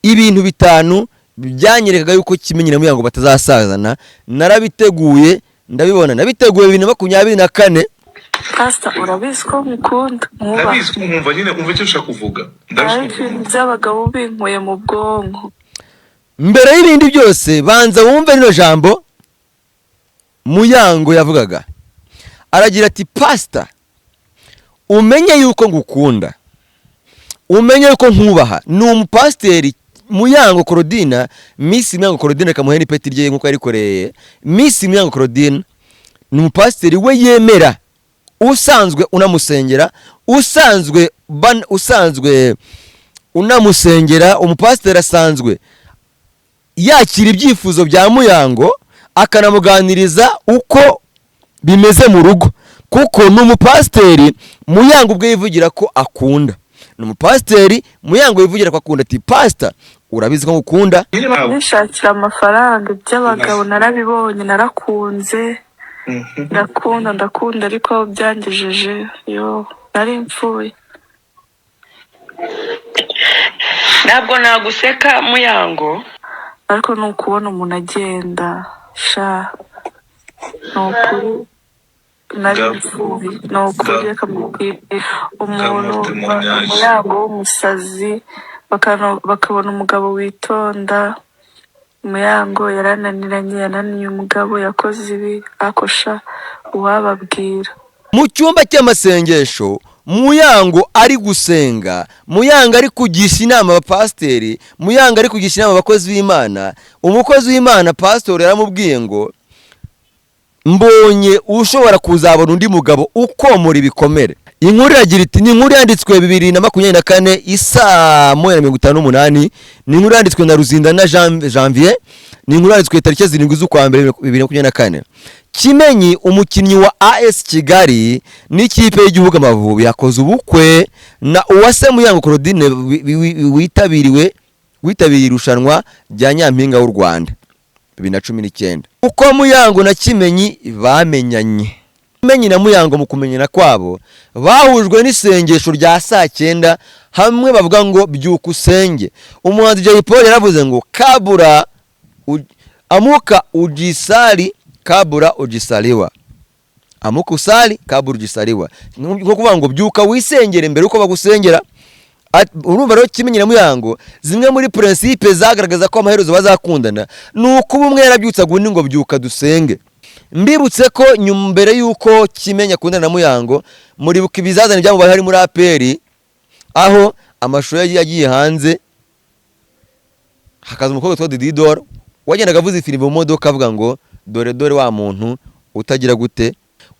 ibintu bitanu byanyerekaga yuko Kimenyi na Muyango batazasazana. Narabiteguye ndabibona, nabiteguye 2024. Pastor urabizi ko mukunda muba ndabizi ko mwumva nyine umva icyo ushaka kuvuga ndabizi by'abagabo binkuye mu bwonko. Mbere y'ibindi byose banza wumve rino jambo Muyango yavugaga. Aragira ati Pastor, umenye yuko ngukunda, umenye yuko nkubaha. Ni umupasteri Muyango Claudine, Miss Muyango Claudine kamuheni peti rye nkuko yarikoreye. Miss Muyango Claudine ni umupasteri we yemera, usanzwe unamusengera, usanzwe unamusengera. Umupasteri asanzwe yakira ibyifuzo bya Muyango akanamuganiriza uko bimeze mu rugo, kuko ni umupasteri Muyango ubwe yivugira ko akunda. Ni umupasteri Muyango yivugira ko akunda. Ati Pastor, urabizi ko ngukunda, nishakira amafaranga by'abagabo narabibonye, narakunze ndakunda ariko byangejeje yo nari mfuye. Ntabwo naguseka Muyango, ariko nukubona umuntu agenda sha nukuri nari mfuye, nukuri reka mubwire umuntu Muyango w'umusazi bakabona umugabo witonda. Muyango yananiye umugabo, yakoze ibi akosha uwababwira. mu cyumba cy'amasengesho Muyango ari gusenga, Muyango ari kugisha inama abapasteri, Muyango ari kugisha inama abakozi b'Imana. Umukozi w'Imana pastor yaramubwiye ngo mbonye ushobora kuzabona undi mugabo ukomora ibikomere. Inkuru iragira iti, ni inkuru yanditswe 2024 isa 1:58. Ni inkuru yanditswe na Ruzindana Janvier. Ni inkuru yanditswe tariki 7 z'ukwa mbere 2024. Kimenyi umukinnyi wa AS Kigali n'ikipe y'igihugu Amavubi yakoze ubukwe na Uwase Muyango Claudine witabiriye irushanwa rya Nyampinga w'u Rwanda 2019. Uko Muyango na Kimenyi bamenyanye. Kimenyi na Muyango mu kumenyana kwabo bahujwe n'isengesho rya saa 9 hamwe bavuga ngo byuka usenge. Umuhanzi Jay Paul yaravuze ngo kabura amuka ujisali kabura ujisaliwa, amuka usali kabura ujisaliwa. Nko kuvuga ngo byuka wisengere mbere uko bagusengera. Urumva rero Kimenyi na Muyango zimwe muri principe zagaragaza ko amaherezo bazakundana nuko umwe yarabyutsaga undi ngo byuka dusenge. Mbibutse ko mbere yuko Kimenyi akundana na Muyango, muri buka ibizazane byamubaye hari muri APR, aho amashusho yagiye hanze hakaza umukobwa witwa Dididor wagendaga avuza filime mu modoka avuga ngo dore wa muntu utagira gute.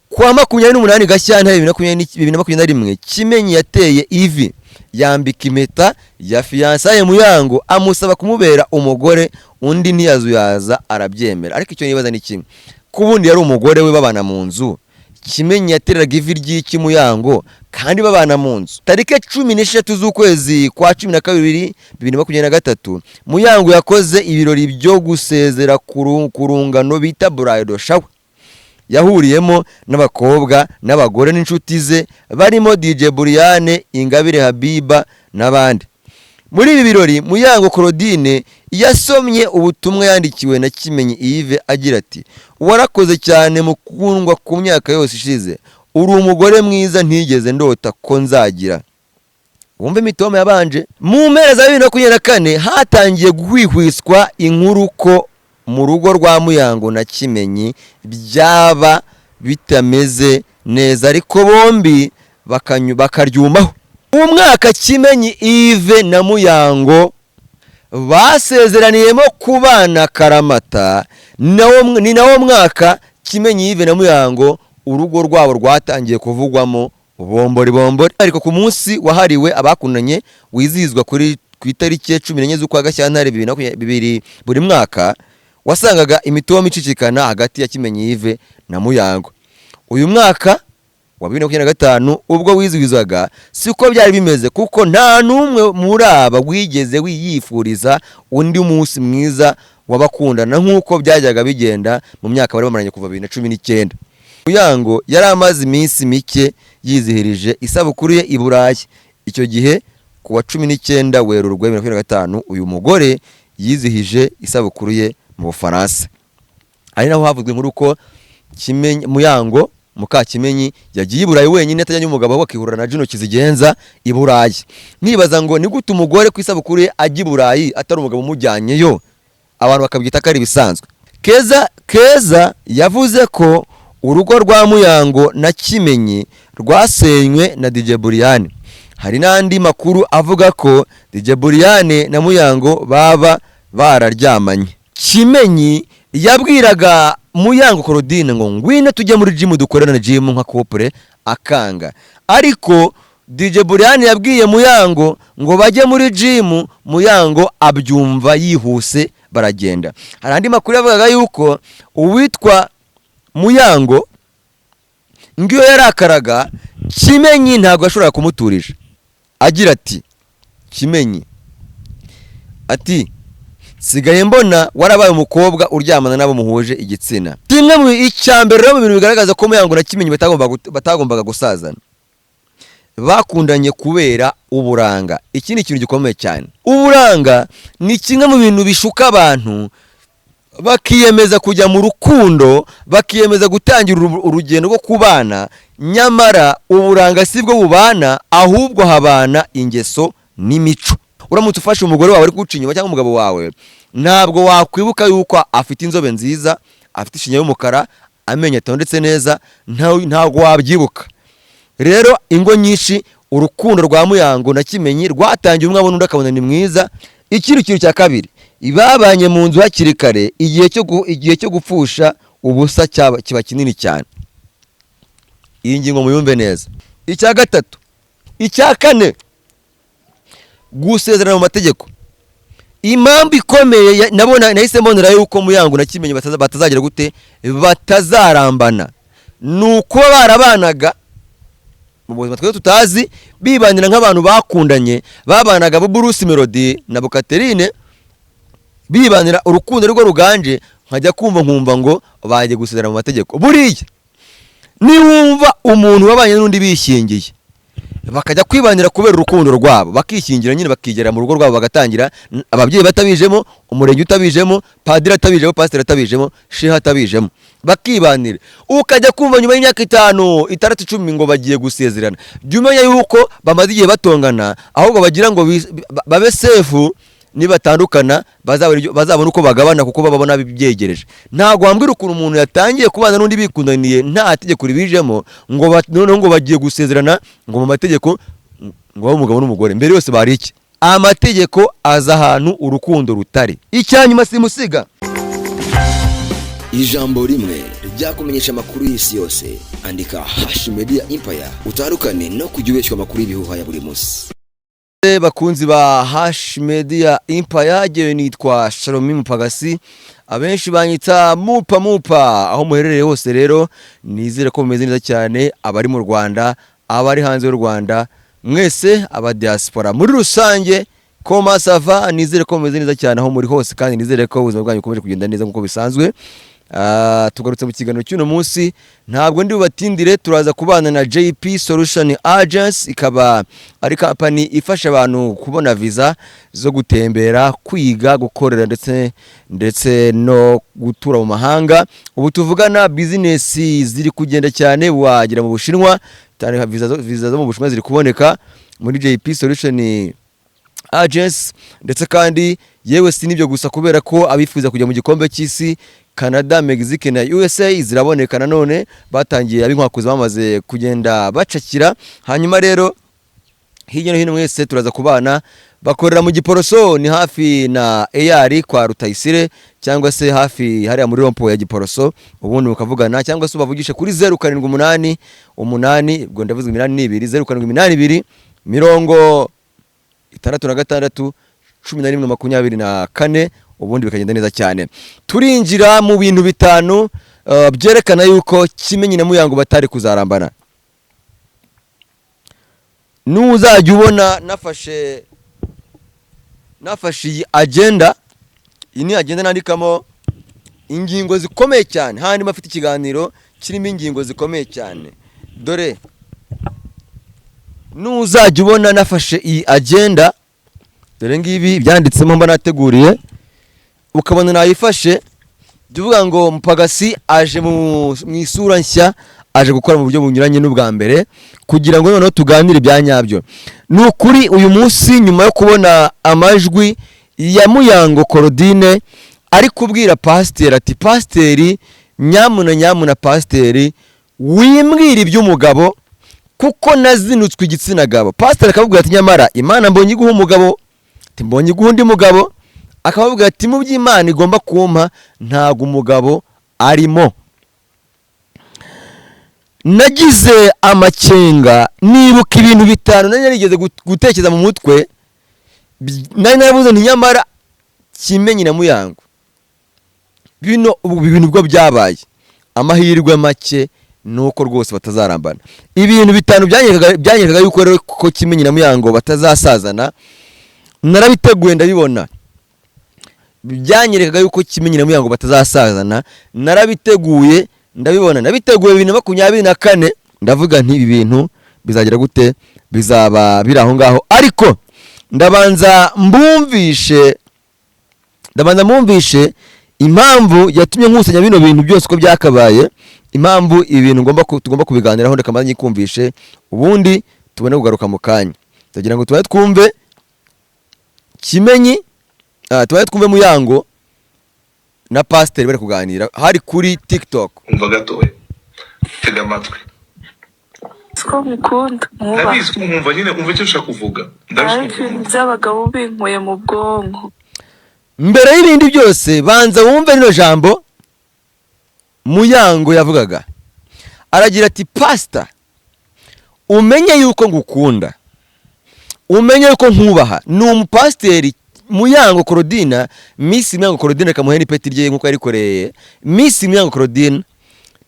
Kwa 28 Gashyantare 2021 Kimenyi yateye ivi yambika impeta ya fiançaye Muyango amusaba kumubera umugore, undi ntiyazuyaza arabyemera. Ariko icyo nibaza ni kimwe, kubundi yari umugore we babana mu nzu. Kimenyi yatereraga ivi ry'iki Muyango kandi babana mu nzu. Tariki 13 z'ukwezi kwa 12 2023 Muyango yakoze ibirori byo gusezera kurungano bita bridal shower. Yahuriyemo n'abakobwa n'abagore n'inshuti ze barimo DJ Buriane, Ingabire Habiba n'abandi. Muri ibi birori Muyango Claudine yasomye ubutumwa yandikiwe na Kimenyi Yves agira ati, warakoze cyane mu kundwa ku myaka yose ishize, uri umugore mwiza ntigeze ndota ko nzagira. Wumve imitoma yabanje. Mu mpera za 2024 hatangiye guhwihwiswa inkuru ko mu rugo rwa Muyango na Kimenyi byaba bitameze neza, ariko bombi bakaryumaho. Umwaka Kimenyi Yves na Muyango basezeraniyemo kubana Karamata, ni nawo mwaka Kimenyi Yves na Muyango urugo rwabo rwatangiye kuvugwamo bombori. Ariko ku munsi wahariwe abakundanye wizihizwa ku itariki 14 z'ukwa Gashyantare 2022 buri mwaka, wasangaga imitoma icicikana hagati ya Kimenyi Yves na Muyango. Uyu mwaka wa 2025 ubwo wizihizwaga siko byari bimeze, kuko nta numwe muri aba wigeze wiyifuriza undi munsi mwiza wabakundana nk'uko byajyaga bigenda mu myaka bari bamaranye kuva 2019. Muyango yari amaze iminsi mike yizihirije isabukuru ye i Burayi. Icyo gihe ku wa 19 Werurwe 2025 uyu mugore yizihije isabukuru ye mu Bufaransa. Ari naho havuzwe inkuru ko Kimenyi Muyango Mukakimenyi yagiye i Burayi wenyine atajyanye umugabo we akihurira na Juno Kizigenza i Burayi. Nibaza ngo ni gute umugore ku isabukuru ye ajya i Burayi atari umugabo umujyanyeyo, abantu bakabyita ko ari bisanzwe. Keza yavuze ko urugo rwa Muyango na Kimenyi rwasenywe na DJ Buriane. Hari n'andi makuru avuga ko DJ Buriane na Muyango baba bararyamanye. Kimenyi yabwiraga Muyango Claudine ngo ngwine tujye muri gym dukorana gym nka couple akanga, ariko DJ Buriane yabwiye Muyango ngo bajye muri gym, Muyango abyumva yihuse baragenda. Hari andi makuru yavugaga yuko uwitwa Muyango ngiyo yarakaraga Kimenyi ntago ashobora kumuturisha, agira ati Kimenyi ati sigaye mbona warabaye umukobwa uryamana nabo muhuje igitsina. Kimwe mu icyambere rero mu bintu bigaragaza ko Muyango na Kimenyi batagombaga gusazana, bakundanye kubera uburanga. Iki ni ikintu gikomeye cyane. Uburanga ni kimwe mu bintu bishuka abantu bakiyemeza kujya mu rukundo, bakiyemeza gutangira urugendo rwo kubana, nyamara uburanga sibwo bubana, ahubwo habana ingeso n'imico. Uramutse ufashe umugore wawe ari guca inyuma cyangwa umugabo wawe, ntabwo wakwibuka yuko afite inzobe nziza, afite ishinya y'umukara, amenyo atondetse neza, ntabwo wabyibuka. Rero ingo nyinshi urukundo rwa Muyango na Kimenyi rwatangiye umwe abona undi akabona ni mwiza. Ikindi kintu cya kabiri, ibabanye mu nzu hakiri kare, igihe cyo gupfusha ubusa kiba kinini cyane. Iyi ngingo muyumve neza. Icya gatatu, icya kane, gusezerana mu mategeko. Impamvu ikomeye nahise mbonera yuko Muyango na Kimenyi batazagira gute, batazarambana, nuko barabanaga mu buzima twe tutazi, bibanira nk'abantu bakundanye, babanaga Bruce Melody na Catherine, bibanira urukundo rwo ruganje, nkajya nkumva ngo baje gusezerana mu mategeko. Buriya niwumva umuntu wabanye n'undi bishingiye bakajya kwibanira kubera urukundo rwabo, bakishingira nyine bakigera mu rugo rwabo, bagatangira ababyeyi batabijemo, umurenge utabijemo, padiri atabijemo, pastor atabijemo, sheha atabijemo, bakibanira. Ukajya kumva nyuma y'imyaka 5, 6, 10 ngo bagiye gusezerana, byumenya yuko bamaze igihe batongana, ahubwo bagira ngo babe safe, nibatandukana bazabona uko bagabana kuko babona bibyegereje. Ntago wambwira ukuntu umuntu yatangiye kubana n'undi bikundaniye nta tegeko ribijemo ngo bagiye gusezerana ngo mu mategeko ngo umugabo n'umugore mbere yose bari iki. Amategeko aza ahantu urukundo rutari. Icyanyuma simusiga. Ijambo rimwe ryakumenyesha amakuru y'isi yose, andika #Media Empire utarukane no kujya ubeshya amakuru y'ibihuha ya buri munsi. Bakunzi ba #Media Empire, jewe nitwa Shalom Mupagasi, abenshi banyita mupa aho muherereye hose. Rero nizere ko mumeze neza cyane, abari mu Rwanda, abari hanze y'u Rwanda, mwese aba diaspora muri rusange, koma sava, nizere ko mumeze neza cyane aho muri hose, kandi nizere ko ubuzima bwanyu bukomeje kugenda neza nkuko bisanzwe. Tugarutse mu kiganiro cy'uno munsi, ntabwo ndi bubatindire, turaza kubana na JP Solution Agency, ikaba ari company ifasha abantu kubona visa zo gutembera, kwiga, gukorera ndetse no gutura mu mahanga. Ubu tuvugana business ziri kugenda cyane, wagira mu Bushinwa, tari visa zo mu Bushinwa ziri kuboneka muri JP Solution Agency, ndetse kandi yewe si nibyo gusa, kubera ko abifuza kujya mu gikombe cy'isi, Canada, Mexique na USA ziraboneka nanone, batangiye abinkwakuza bamaze kugenda bacakira. Hanyuma rero hirya no hino mwese turaza kubana, bakorera mu Giporoso, ni hafi na AR kwa Rutayisire, cyangwa se hafi hariya muri rompo ya Giporoso, ubundi mukavugana, cyangwa se ubavugisha kuri 0788 ubwo ndavuze 0788 66 11 ubundi bikagenda neza cyane. Turinjira mu bintu bitanu byerekana yuko Kimenyi na Muyango batari kuzarambana. Nuzajya ubona nafashe iyi agenda, iyi ni agenda nandikamo ingingo zikomeye cyane, handi bafite ikiganiro kirimo ingingo zikomeye cyane. Dore nuzajya ubona nafashe iyi agenda dore ngibi byanditsemo mba nateguriye ukabona nayifashe tuvuga ngo Mpagasi aje mu isura nshya, aje gukora mu buryo bunyuranye n'ubwa mbere kugira ngo noneho tuganire ibya nyabyo. Ni ukuri uyu munsi nyuma yo kubona amajwi ya Muyango Claudine ari kubwira pasiteri ati pasiteri nyamuna pasiteri wimbwira iby'umugabo kuko nazinutswe igitsina gabo. Pasiteri akavuga ati nyamara Imana mbonye iguha umugabo, ati mbonye iguha undi mugabo, akavuga ati mu by'Imana igomba kumpa ntago umugabo arimo. Nagize amakenga nibuka ibintu bitanu nari narigeze gutekereza mu mutwe, nari navuze nti nyamara Kimenyi na Muyango bino ibintu bwo byabaye amahirwe make nuko rwose batazarambana. Ibintu bitanu byanyerekaga yuko rero ko Kimenyi na Muyango batazasazana, narabiteguye ndabibona. Byanyerekaga yuko Kimenyi na Muyango batazasazana, narabiteguye ndabibona. Nabiteguye 2024 ndavuga nti ibi bintu bizagira gute, bizaba biri aho ngaho. Ariko ndabanza mwumvishe impamvu yatumye nkusanya bino bintu byose uko byakabaye, impamvu ibi bintu tugomba kubiganiraho. Ndakamaze nyikumvishe ubundi tubone kugaruka mu kanya. Tugira ngo tubaye twumve Kimenyi, tubaye twumve Muyango na pasiteri bari kuganira hari kuri TikTok. Umva gatoya, tega amatwi. Siko mukunda Ndabizi kumva nyine umva icyo ushaka kuvuga. Ndabizi by'abagabo binkuye mu bwonko. Mbere y'ibindi byose banza wumve rino jambo Muyango yavugaga. Aragira ati pastor umenye yuko ngukunda, umenye yuko nkubaha. Ni umupasiteri Muyango Claudine, Miss Muyango Claudine kamuheni peti rye nkuko yarikoreye. Miss Muyango Claudine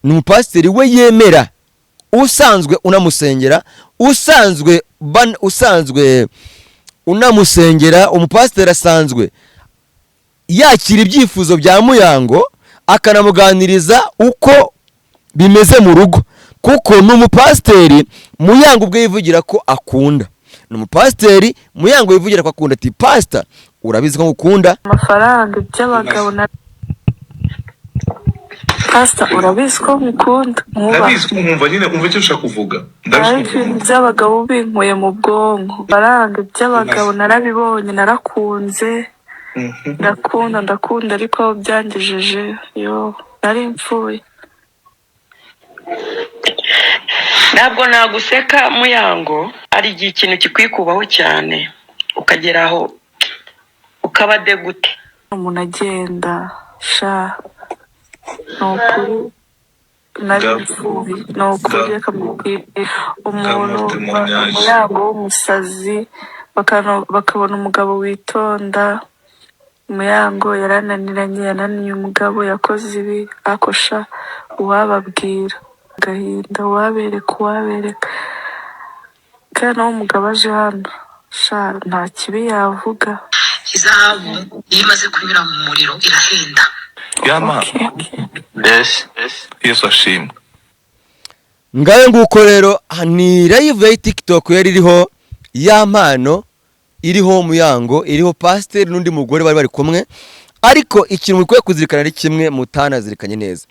ni umupasiteri we yemera, usanzwe unamusengera, usanzwe unamusengera. Umupasiteri asanzwe yakira ibyifuzo bya Muyango akanamuganiriza uko bimeze mu rugo, kuko ni umupasiteri Muyango ubwe yivugira ko akunda. Ni umupasiteri Muyango yivugira ko akunda. Ati pastor urabizi ko ngukunda. Amafaranga by'abagabo na pastor urabizi ko ngukunda. Ndabizi kumva nyine umva icyo ushaka kuvuga. Ndabizi by'abagabo binkuye mu bwonko. Amafaranga by'abagabo narabibonye, narakunze. Ndakunda ariko byangejeje nari mpfuye. Ntabwo naguseka Muyango, ari igihe ikintu kikwikubaho cyane ukageraho ukaba degute. Umuntu agenda nukuri nari mpfuye, nukuri akamubwira umuntu Muyango w'umusazi bakabona umugabo witonda. Muyango yananiye umugabo, yakoze ibi akosha uwababwira gahinda uwabereka kandi nawe umugabo aje hano nta kibi yavuga. Izahabu imaze kunyura mu muriro irahenda. Yama. Yes. Yesu ashimwe. Ngaye nguko rero ni live ya TikTok yari iriho ya mpano, iriho Muyango, iriho pasiteri n'undi mugore bari kumwe. Ariko ikintu mukwiye kuzirikana ari kimwe mutanazirikanye neza,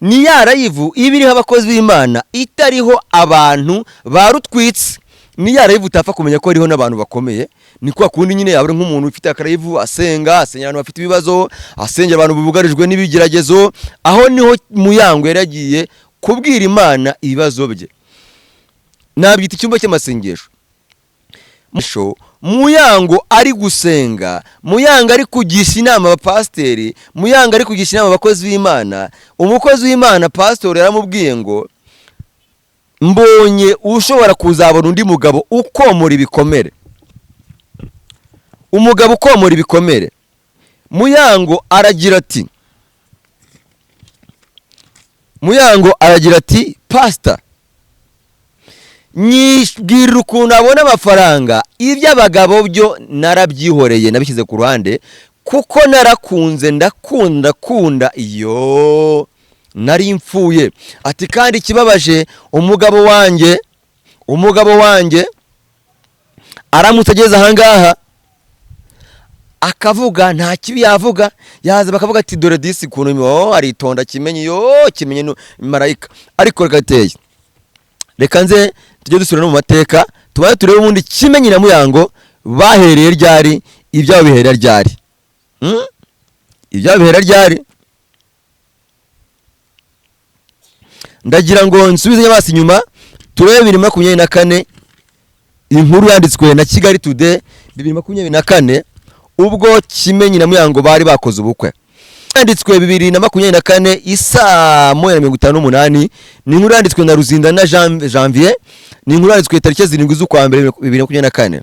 ni ya live ibiriho abakozi b'Imana itariho abantu barutwitse. Ni ya live utafa kumenya ko ariho n'abantu bakomeye. Ni kwa kundi nyine yabure nk'umuntu ufite akarayivu asengera abantu bafite ibibazo, asengera abantu bugarijwe n'ibigeragezo. Aho niho Muyango yaragiye kubwira Imana ibibazo bye. Nabyita icyumba cy'amasengesho. Muyango ari gusenga, Muyango ari kugisha inama abapasiteri, Muyango ari kugisha inama abakozi b'Imana. Umukozi w'Imana pastor yaramubwiye ngo mbonye ushobora kuzabona undi mugabo ukomora ibikomere, umugabo ukomora ibikomere. Muyango aragira ati pastor nyibwira ukuntu abona amafaranga, iby'abagabo byo narabyihoreye nabishyize ku ruhande kuko narakunze ndakunda nari mpfuye. Ati kandi kibabaje umugabo wanjye aramutse ageze ahangaha akavuga nta kibi yavuga, yaza bakavuga ati dore disi kuntu aritonda Kimenyi, Kimenyi marayika. Ariko reka nze tujye dusura no mu mateka tubaye turebe ubundi Kimenyi na Muyango bahereye ryari, ibyabo bihera ryari. Ibyabo bihera ryari. Ndagira ngo nsubize nyabasi nyuma turebe 2024 inkuru yanditswe na Kigali Today 2024 ubwo Kimenyi na Muyango bari bakoze ubukwe. Yanditswe 2024 isaa 1:58 ni inkuru yanditswe na Ruzinda na Janvier, ni inkuru yanditswe tariki 7 z'ukwa mbere 2024.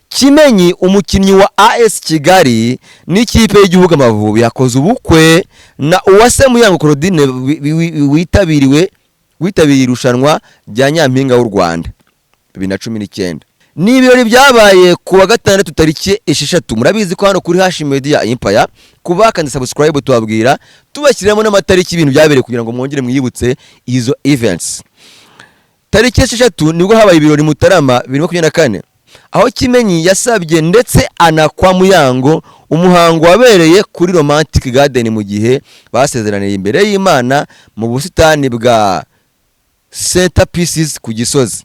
Kimenyi umukinnyi wa AS Kigali n'ikipe y'igihugu Amavubi yakoze ubukwe na Uwase Muyango Claudine witabiriye irushanwa rya Nyampinga w'u Rwanda 2019. Ni ibirori byabaye ku wa gatandatu tariki 6. Murabizi ko hano kuri Hashim Media Empire kubakanda subscribe tubabwira tubashyiramo n'amatariki ibintu byabereye kugira ngo mwongere mwiyibutse izo events. Tariki 6 nibwo habaye ibirori Mutarama 2024 aho Kimenyi yasabye ndetse anakwa Muyango, umuhango wabereye kuri Romantic Garden mu gihe basezeraniye imbere y'Imana mu busitani bwa Center Pieces ku Gisozi.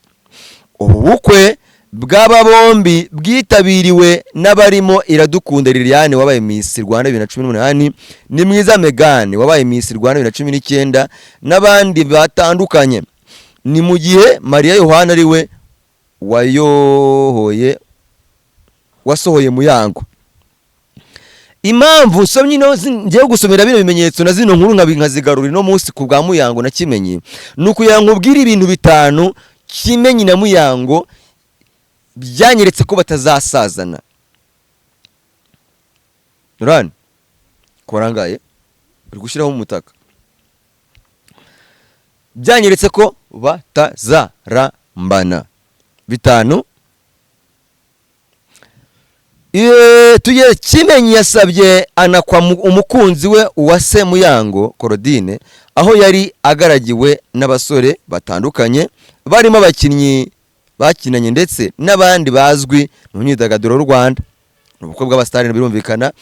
Ubu bukwe bw'aba bombi bwitabiriwe n'abarimo Iradukunda Liliane wabaye Miss Rwanda 2018, ni Mwiza Megan wabaye Miss Rwanda 2019 n'abandi batandukanye. Ni mu gihe Maria Yohana ariwe wasohoye Muyango. Impamvu somye no ngiye gusomera bino bimenyetso na zino nkuru nkazigarurira no munsi ku bwa Muyango na Kimenyi nuko yankubwira ibintu bitanu Kimenyi na Muyango byanyeretse ko batazasazana. Nurani korangaye uri gushyiraho umutaka, byanyeretse ko batazarambana. Bitanu tuye Kimenyi yasabye anakwa umukunzi we Uwase Muyango Claudine aho yari agaragiwe n'abasore batandukanye barimo abakinnyi bakinanye ndetse n'abandi bazwi mu myidagaduro y'u Rwanda. Ubukwe bw'abastari birumvikana.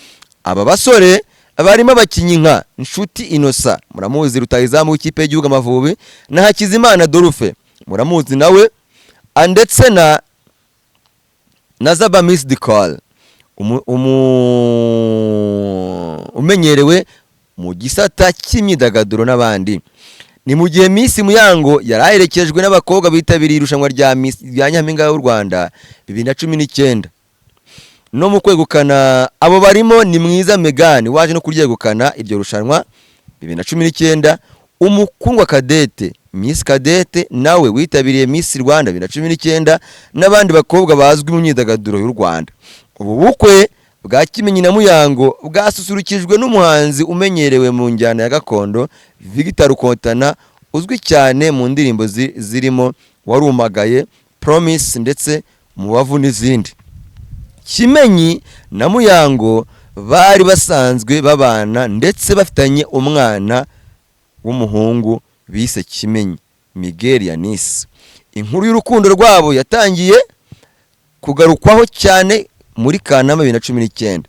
Aba basore barimo abakinnyi nka Nshuti Innocent, muramuzi rutayizamu w'ikipe y'igihugu Amavubi, na Hakizimana Dolphe, muramuzi nawe, ndetse na Zaba Miss Dicol umenyerewe mu gisata cy'imyidagaduro n'abandi. Ni mu gihe Miss Muyango yaraherekejwe n'abakobwa bitabiriye irushanwa rya Nyampinga w'u Rwanda 2019. No mu kwegukana abo barimo ni Mwiza Megan waje no kuryegukana iryo rushanwa 2019, umukundwa Kadete Miss Kadete nawe witabiriye Miss Rwanda 2019 n'abandi bakobwa bazwi mu myidagaduro y'u Rwanda. Ubu bukwe bwa Kimenyi na Muyango bwasusurukijwe n'umuhanzi umenyerewe mu njyana ya gakondo Victor Kontana uzwi cyane mu ndirimbo zirimo Warumagaye, Promise ndetse Mubavu n'izindi. Kimenyi na Muyango bari basanzwe babana ndetse bafitanye umwana w'umuhungu bise Kimenyi Miguel Yanis. Inkuru y'urukundo rwabo yatangiye kugarukwaho cyane muri Kanama 2019.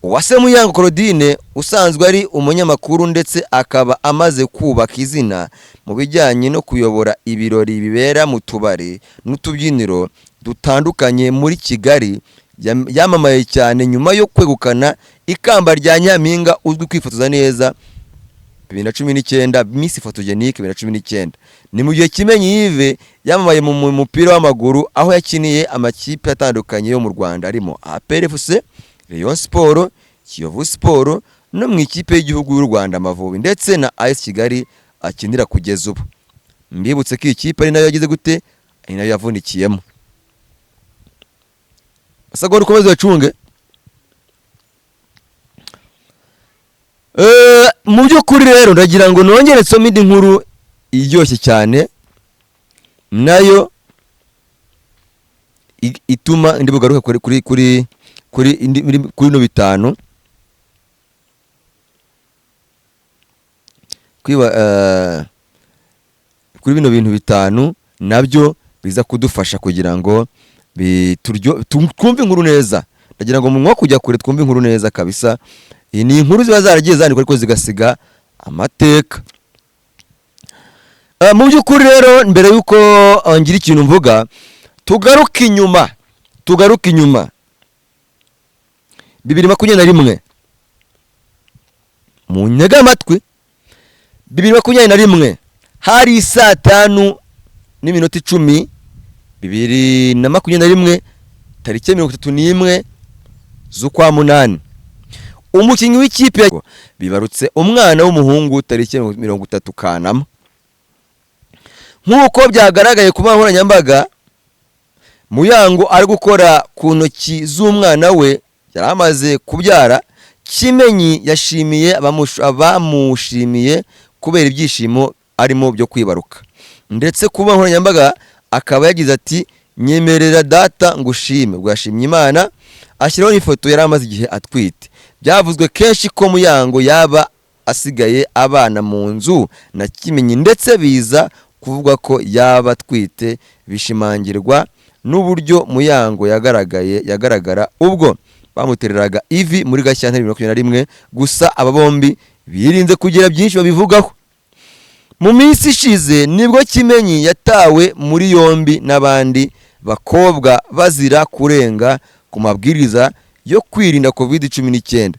Uwase Muyango Claudine usanzwe ari umunyamakuru ndetse akaba amaze kubaka izina mu bijyanye no kuyobora ibirori bibera mu tubari n'utubyiniro dutandukanye muri Kigali, yamamaye cyane nyuma yo kwegukana ikamba rya Nyampinga uzwi kwifotoza neza 2019, Miss Photogenique 2019. Ni mu gihe Kimenyi Yves yamamaye mu mupira w'amaguru aho yakiniye amakipe atandukanye yo mu Rwanda arimo APR FC, Rayon Sport, Kiyovu Sport no mu ikipe y'igihugu y'u Rwanda Amavubi ndetse na AS Kigali akinira kugeza ubu. Mbibutse ko ikipe ari nayo yagize gute, ari nayo yavunikiyemo. Asagora ukomeze bacunge. Mu by'ukuri rero ndagira ngo nongere nsome indi nkuru iryoshye cyane nayo ituma ndi bugaruka kuri no bitanu kuri bino bintu bitanu nabyo biza kudufasha kugira ngo twumve inkuru neza. Ndagira ngo mu kujya kure twumve inkuru neza kabisa. Iyi ni inkuru ziba zaragiye zandikwa ariko zigasiga amateka. Mu by'ukuri rero mbere yuko ngira ikintu mvuga, tugaruke inyuma 2021 mu ntega amatwi. 2021 hari saa 5:10 2021 tariki 31 z'ukwa munani, umukinnyi w'ikipe bibarutse umwana w'umuhungu tariki 30 Kanama. Nk'uko byagaragaye ku nkoranyambaga, Muyango ari gukora ku ntoki z'umwana we yari amaze kubyara. Kimenyi yashimiye abamushimiye kubera ibyishimo arimo byo kwibaruka, ndetse ku nkoranyambaga akaba yagize ati nyemerera data ngushime. Bwashimye Imana, ashyiraho n'ifoto yari amaze igihe atwite. Byavuzwe kenshi ko Muyango yaba asigaye abana mu nzu na Kimenyi, ndetse biza kuvuga ko yaba atwite, bishimangirwa n'uburyo Muyango yagaragara ubwo bamutereraga ivi muri Gashyantare 2021. Gusa aba bombi birinze kugira byinshi babivugaho. Mu minsi ishize nibwo Kimenyi yatawe muri yombi n'abandi bakobwa bazira kurenga ku mabwiriza yo kwirinda COVID-19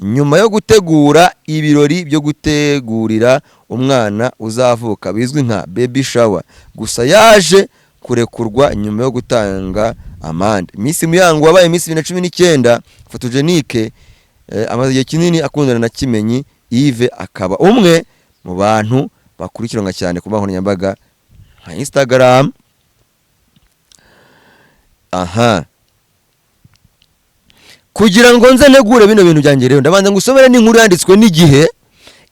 nyuma yo gutegura ibirori byo gutegurira umwana uzavuka bizwi nka baby shower. Gusa yaje kurekurwa nyuma yo gutanga amande. Miss Muyango wabaye Miss 2019 photogenique amaze igihe kinini akundana na Kimenyi Yves, akaba umwe mu bantu bakurikiranwa cyane ku nkoranyambaga nka Instagram. Kugira ngo nze negure bino bintu byanjye rero ndabanza ngusomera n'inkuru yanditswe n'Igihe,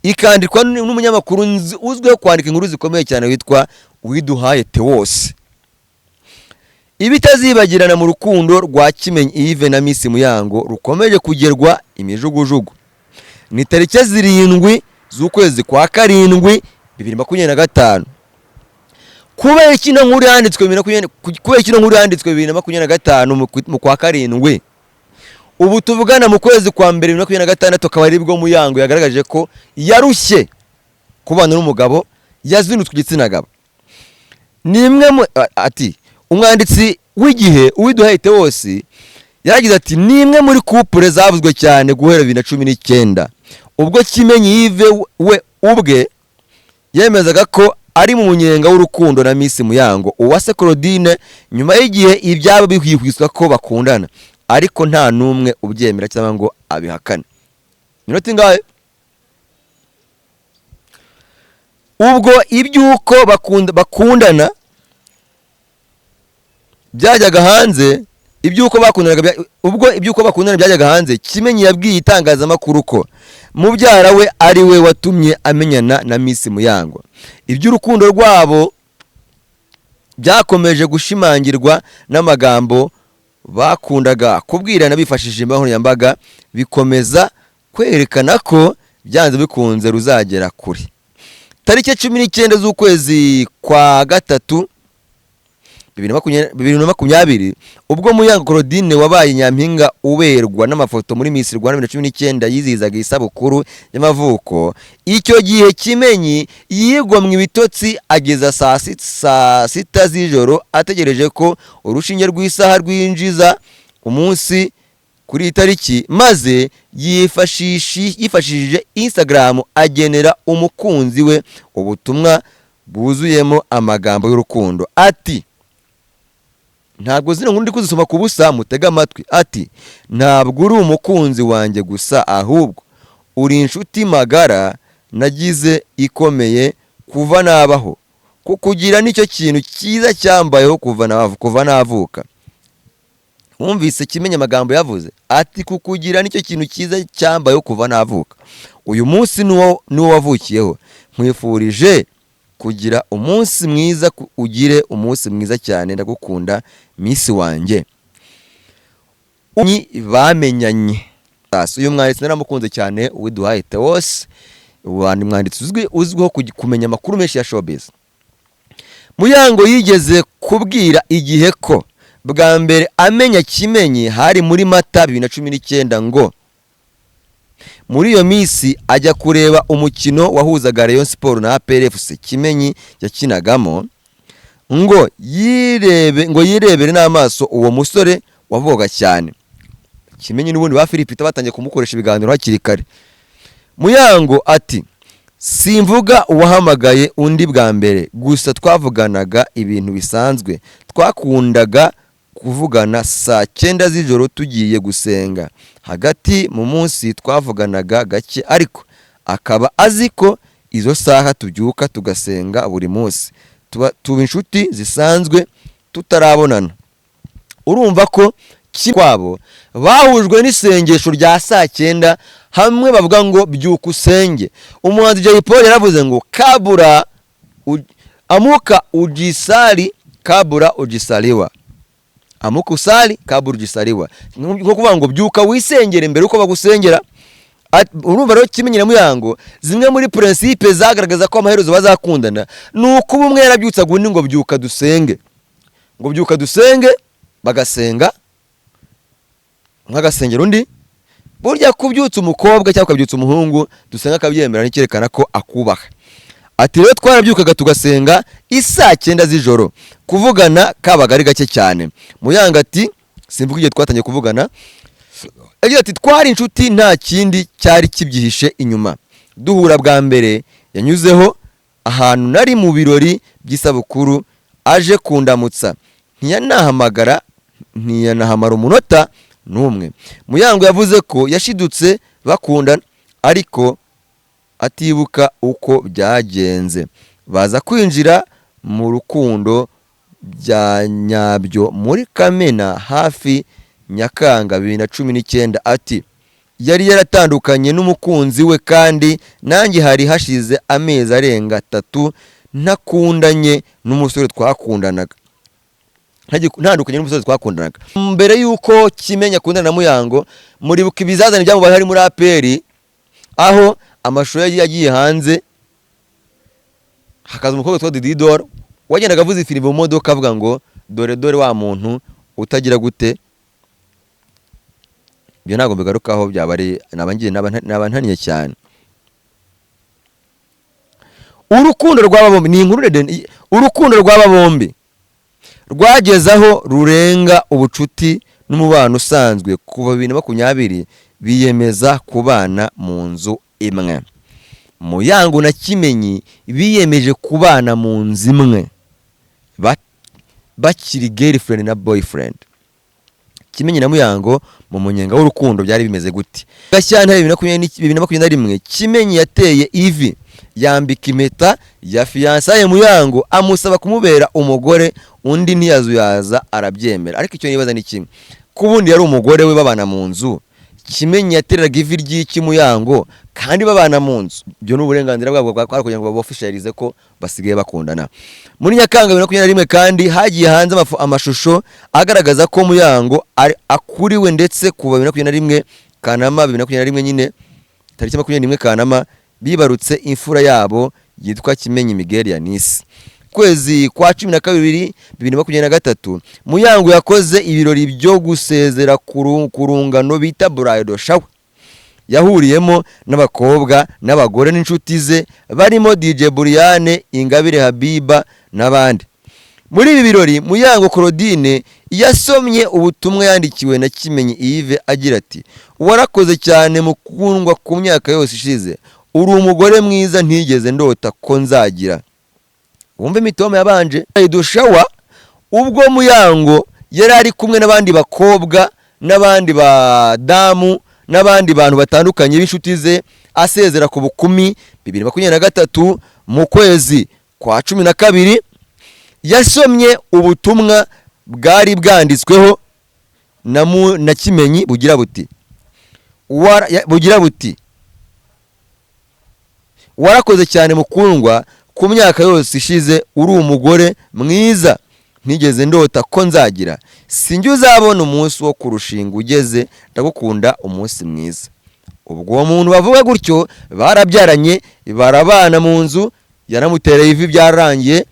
ikandikwa n'umunyamakuru uzwiho kwandika inkuru zikomeye cyane witwa Uwiduhaye Theos. Ibitazibagirana mu rukundo rwa Kimenyi Yves na Miss Muyango rukomeje kugerwa imijugujugu. Ni tariki 7 z'ukwezi kwa karindwi 2025. Kubera kino nkuru yanditswe 2025 mu kwa karindwi, ubu tuvugana mu kwezi kwa mbere 2026 akaba ari bwo Muyango yagaragaje ko yarushye kubana n'umugabo yazinutswe igitsina gabo. Nimwe ati umwanditsi w'Igihe Uwiduhaye Theos yagize ati nimwe muri couple zavuzwe cyane guhera 2019 ubwo Kimenyi Yves we ubwe yemezaga ko ari mu munyenga w'urukundo na Miss Muyango Uwase Claudine, nyuma y'igihe ibyabo bihwihwiswa ko bakundana ariko nta numwe ubyemera cyangwa ngo abihakane. Minota ngahe ubwo ibyuko bakundana byajyaga hanze, ibyuko bakundana byajyaga hanze, Kimenyi yabwiye itangazamakuru ko mubyara we ari we watumye amenyana na Miss Muyango. Iby'urukundo rwabo byakomeje gushimangirwa n'amagambo bakundaga kubwirana bifashishije nkoranyambaga, bikomeza kwerekana ko byanze bikunze ruzagera kure. Tariki 19 z'ukwezi kwa gatatu 2020 ubwo Muyango Claudine wabaye nyampinga uberwa n'amafoto muri Miss Rwanda 2019 yizizaga isabukuru y'amavuko. Icyo gihe Kimenyi yigomwe ibitotsi ageza saa 6 z'ijoro ategereje ko urushinge rw'isaha rwinjiza umunsi kuri tariki, maze yifashishije Instagram agenera umukunzi we ubutumwa bwuzuyemo amagambo y'urukundo. Ati ntabwo zino nkuru ndi kuzisoma ku busa, mutega amatwi. Ati ntabwo uri umukunzi wanjye gusa, ahubwo uri inshuti magara nagize ikomeye kuva nabaho. Kukugira nicyo kintu cyiza cyambayeho kuva navuka. Wumvise Kimenyi amagambo yavuze? Ati kukugira nicyo kintu cyiza cyambayeho kuva navuka. Uyu munsi nuwo wavukiyeho. Nkwifurije kugira umunsi mwiza, ugire umunsi mwiza cyane, ndagukunda Miss wanjye. Bamenyanye. Uyu mwanditsi naramukunze cyane Uwiduhaye Theos, wandi mwanditsi uzwiho kumenya amakuru menshi ya showbiz. Muyango yigeze kubwira Igihe ko bwa mbere amenya Kimenyi hari muri Mata 2019 ngo muri iyo minsi ajya kureba umukino wahuzaga Rayon Sport na APR FC Kimenyi yakinagamo ngo yirebere n'amaso uwo musore wavuga cyane. Kimenyi n'ubundi ba Philipita batangiye kumukoresha ibiganiro hakiri kare. Muyango ati simvuga uwahamagaye undi bwa mbere, gusa twavuganaga ibintu bisanzwe, twakundaga kuvugana saa 9 z'ijoro tugiye gusenga, hagati mu munsi twavuganaga gake ariko akaba aziko izo saha tubyuka tugasenga buri munsi, tuba inshuti zisanzwe tutarabonana. Urumva ko kwabo bahujwe n'isengesho rya saa 9 hamwe bavuga ngo byuka usenge. Umuhanzi Jay Paul yaravuze ngo kabura amuka ujisali kabura ujisaliwa, amuka usali kabura ujisaliwa, nko kuvuga ngo byuka wisengere mbere uko bagusengera. Urumva rero Kimenyi na Muyango zimwe muri principe zagaragaza ko amaherezo bazakundana nuko umwe yarabyutsa gundi ngo byuka dusenge, ngo byuka dusenge, bagasenga nk'agasengero undi. Burya kubyutsa umukobwa cyangwa kubyutsa umuhungu dusenga akabyemera n'ikerekana ko akubaha. Ati rero twarabyukaga tugasenga isaa 9 z'ijoro, kuvugana kabaga ari gake cyane. Muyango ati simvuga igihe twatangiye kuvugana, agira ati twari inshuti nta kindi cyari kibyihishe inyuma. Duhura bwa mbere yanyuzeho ahantu nari mu birori by'isabukuru aje kundamutsa, ntiyanahamara umunota n'umwe. Muyango yavuze ko yashidutse bakundana ariko atibuka uko byagenze, baza kwinjira mu rukundo bya nyabyo muri Kamena hafi Nyakanga 2019. Ati yari yaratandukanye n'umukunzi we kandi nanjye hari hashize amezi arenga 3 ntakundanye n'umusore twakundanaga, ntandukanye n'umusore twakundanaga. Mbere yuko Kimenya kundana na Muyango, muri buka ibizazane byamubaye hari muri APR aho amashusho yagiye hanze, hakaza umukobwa twa Dididor wagendaga avuza ifilime mu modoka avuga ngo dore wa muntu utagira gute. Byo ntago bigarukaho byabari nabangiye nabantaniye cyane. Urukundo rw'aba bombi ni inkuru rede, urukundo rw'aba bombi rwagezaho rurenga ubucuti n'umubano usanzwe. Kuva 2020 biyemeza kubana mu nzu imwe. Muyango na Kimenyi biyemeje kubana mu nzu imwe bakiri girlfriend na boyfriend. Kimenyi na Muyango mu munyenga w'urukundo byari bimeze gute? Gashyantare 2021 Kimenyi yateye ivi yambika impeta ya fiançaye Muyango amusaba kumubera umugore, undi ntiyazuyaza arabyemera. Ariko icyo nibaza ni kimwe, kubundi yari umugore we babana mu nzu, Kimenyi yatereraga ivi ry'iki Muyango kandi babana mu nzu. Byo n'uburenganzira bwabo kugira ngo babofficialize ko basigaye bakundana. Muri Nyakanga 2021 kandi hagiye hanze amashusho agaragaza ko Muyango akuriwe, ndetse kuva 2021 Kanama 2021 nyine tariki 21 Kanama bibarutse imfura yabo yitwa Kimenyi Miguel Yanis. Kwezi kwa 12 2023 Muyango yakoze ibirori byo gusezera kurungano bita bridal shower, yahuriyemo n'abakobwa n'abagore n'inshuti ze barimo DJ Buriane, Ingabire Habiba n'abandi. Muri ibi birori Muyango Claudine yasomye ubutumwa yandikiwe na Kimenyi Yves agira ati warakoze cyane mu kundwa ku myaka yose ishize, uri umugore mwiza ntigeze ndota ko nzagira. Wumve mitome yabanje idushawa ubwo Muyango yari ari kumwe n'abandi bakobwa n'abandi badamu n'abandi bantu batandukanye b'inshuti ze, asezera ku bukumi 2023 mu kwezi kwa 12 yasomye ubutumwa bwari bwanditsweho na Kimenyi bugira buti warakoze cyane mukundwa ku myaka yose ishize, uri umugore mwiza ntigeze ndota ko nzagira. Sinjye uzabona umunsi wo kurushinga ugeze, ndagukunda umunsi mwiza. Ubwo uwo muntu bavuga gutyo barabyaranye barabana mu nzu, yaramutereye ivi byarangiye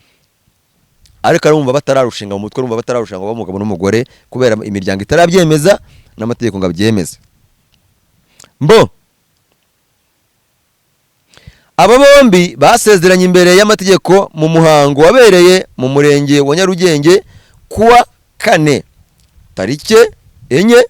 ariko arumva batararushinga mu mutwe, arumva batararushinga ngo umugabo n'umugore kubera imiryango itarabyemeza n'amategeko ngo abyemeze. Mbo aba bombi basezeranye imbere y'amategeko mu muhango wabereye mu murenge wa Nyarugenge kuwa 4 tariki 4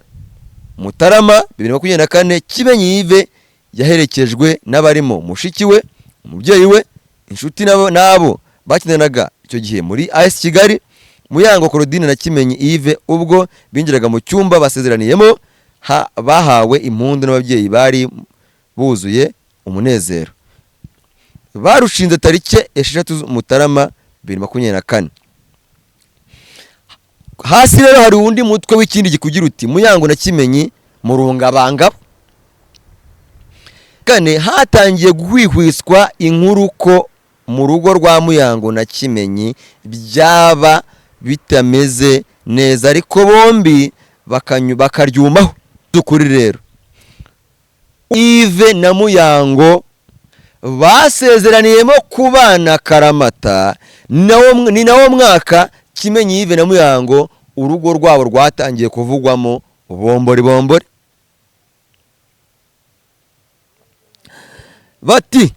Mutarama 2024. Kimenyi Yves yaherekejwe n'abarimo mushiki we, umubyeyi we, inshuti nabo bakinanaga icyo gihe muri AS Kigali. Muyango Claudine na Kimenyi Yves ubwo binjiraga mu cyumba basezeraniyemo bahawe impundu n'ababyeyi bari buzuye umunezero. Barushinze tariki 6 Mutarama 2024. Hasi rero hari undi mutwe w'ikindi gikugira uti Muyango na Kimenyi murungabanga. Kane hatangiye guhwihwiswa inkuru ko mu rugo rwa Muyango na Kimenyi byaba bitameze neza, ariko bombi bakaryumaho. Dukuri rero Yves na Muyango basezeraniyemo kubana karamata, ni nawo mwaka Kimenyi Yves na Muyango urugo rwabo rwatangiye kuvugwamo bombori. Bati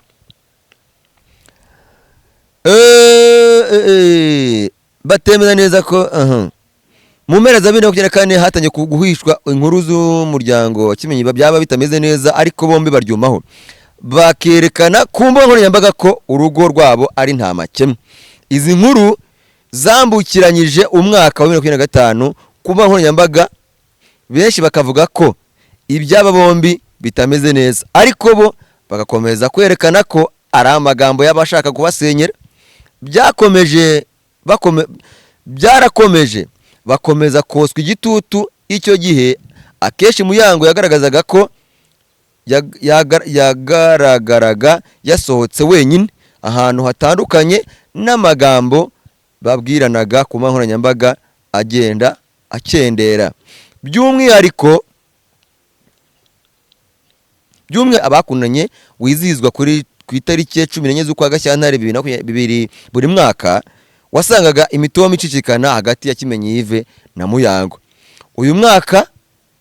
batemeza neza ko mu mpera za 2024 hatangiye guhishwa inkuru z'umuryango wa Kimenyi byaba bitameze neza, ariko bombi baryumaho bakerekana ku mbuga nkoranyambaga ko urugo rwabo ari nta makemwa. Izi nkuru zambukiranyije umwaka wa 2025 ku mbuga nkoranyambaga, benshi bakavuga ko ibyaba bombi bitameze neza, ariko bo bagakomeza kwerekana ko ari amagambo y'abashaka kubasenyera. Byarakomeje bakomeza koswa igitutu. Icyo gihe akeshi Muyango yagaragazaga ko yagaragaraga yasohotse wenyine ahantu hatandukanye, n'amagambo babwiranaga ku nkoranyambaga agenda akendera. By'umwihariko abakundanye wizihizwa ku itariki 14 z'ukwa Gashyantare 2022 buri mwaka, wasangaga imitomo icicikana hagati ya Kimenyi Yves na Muyango. Uyu mwaka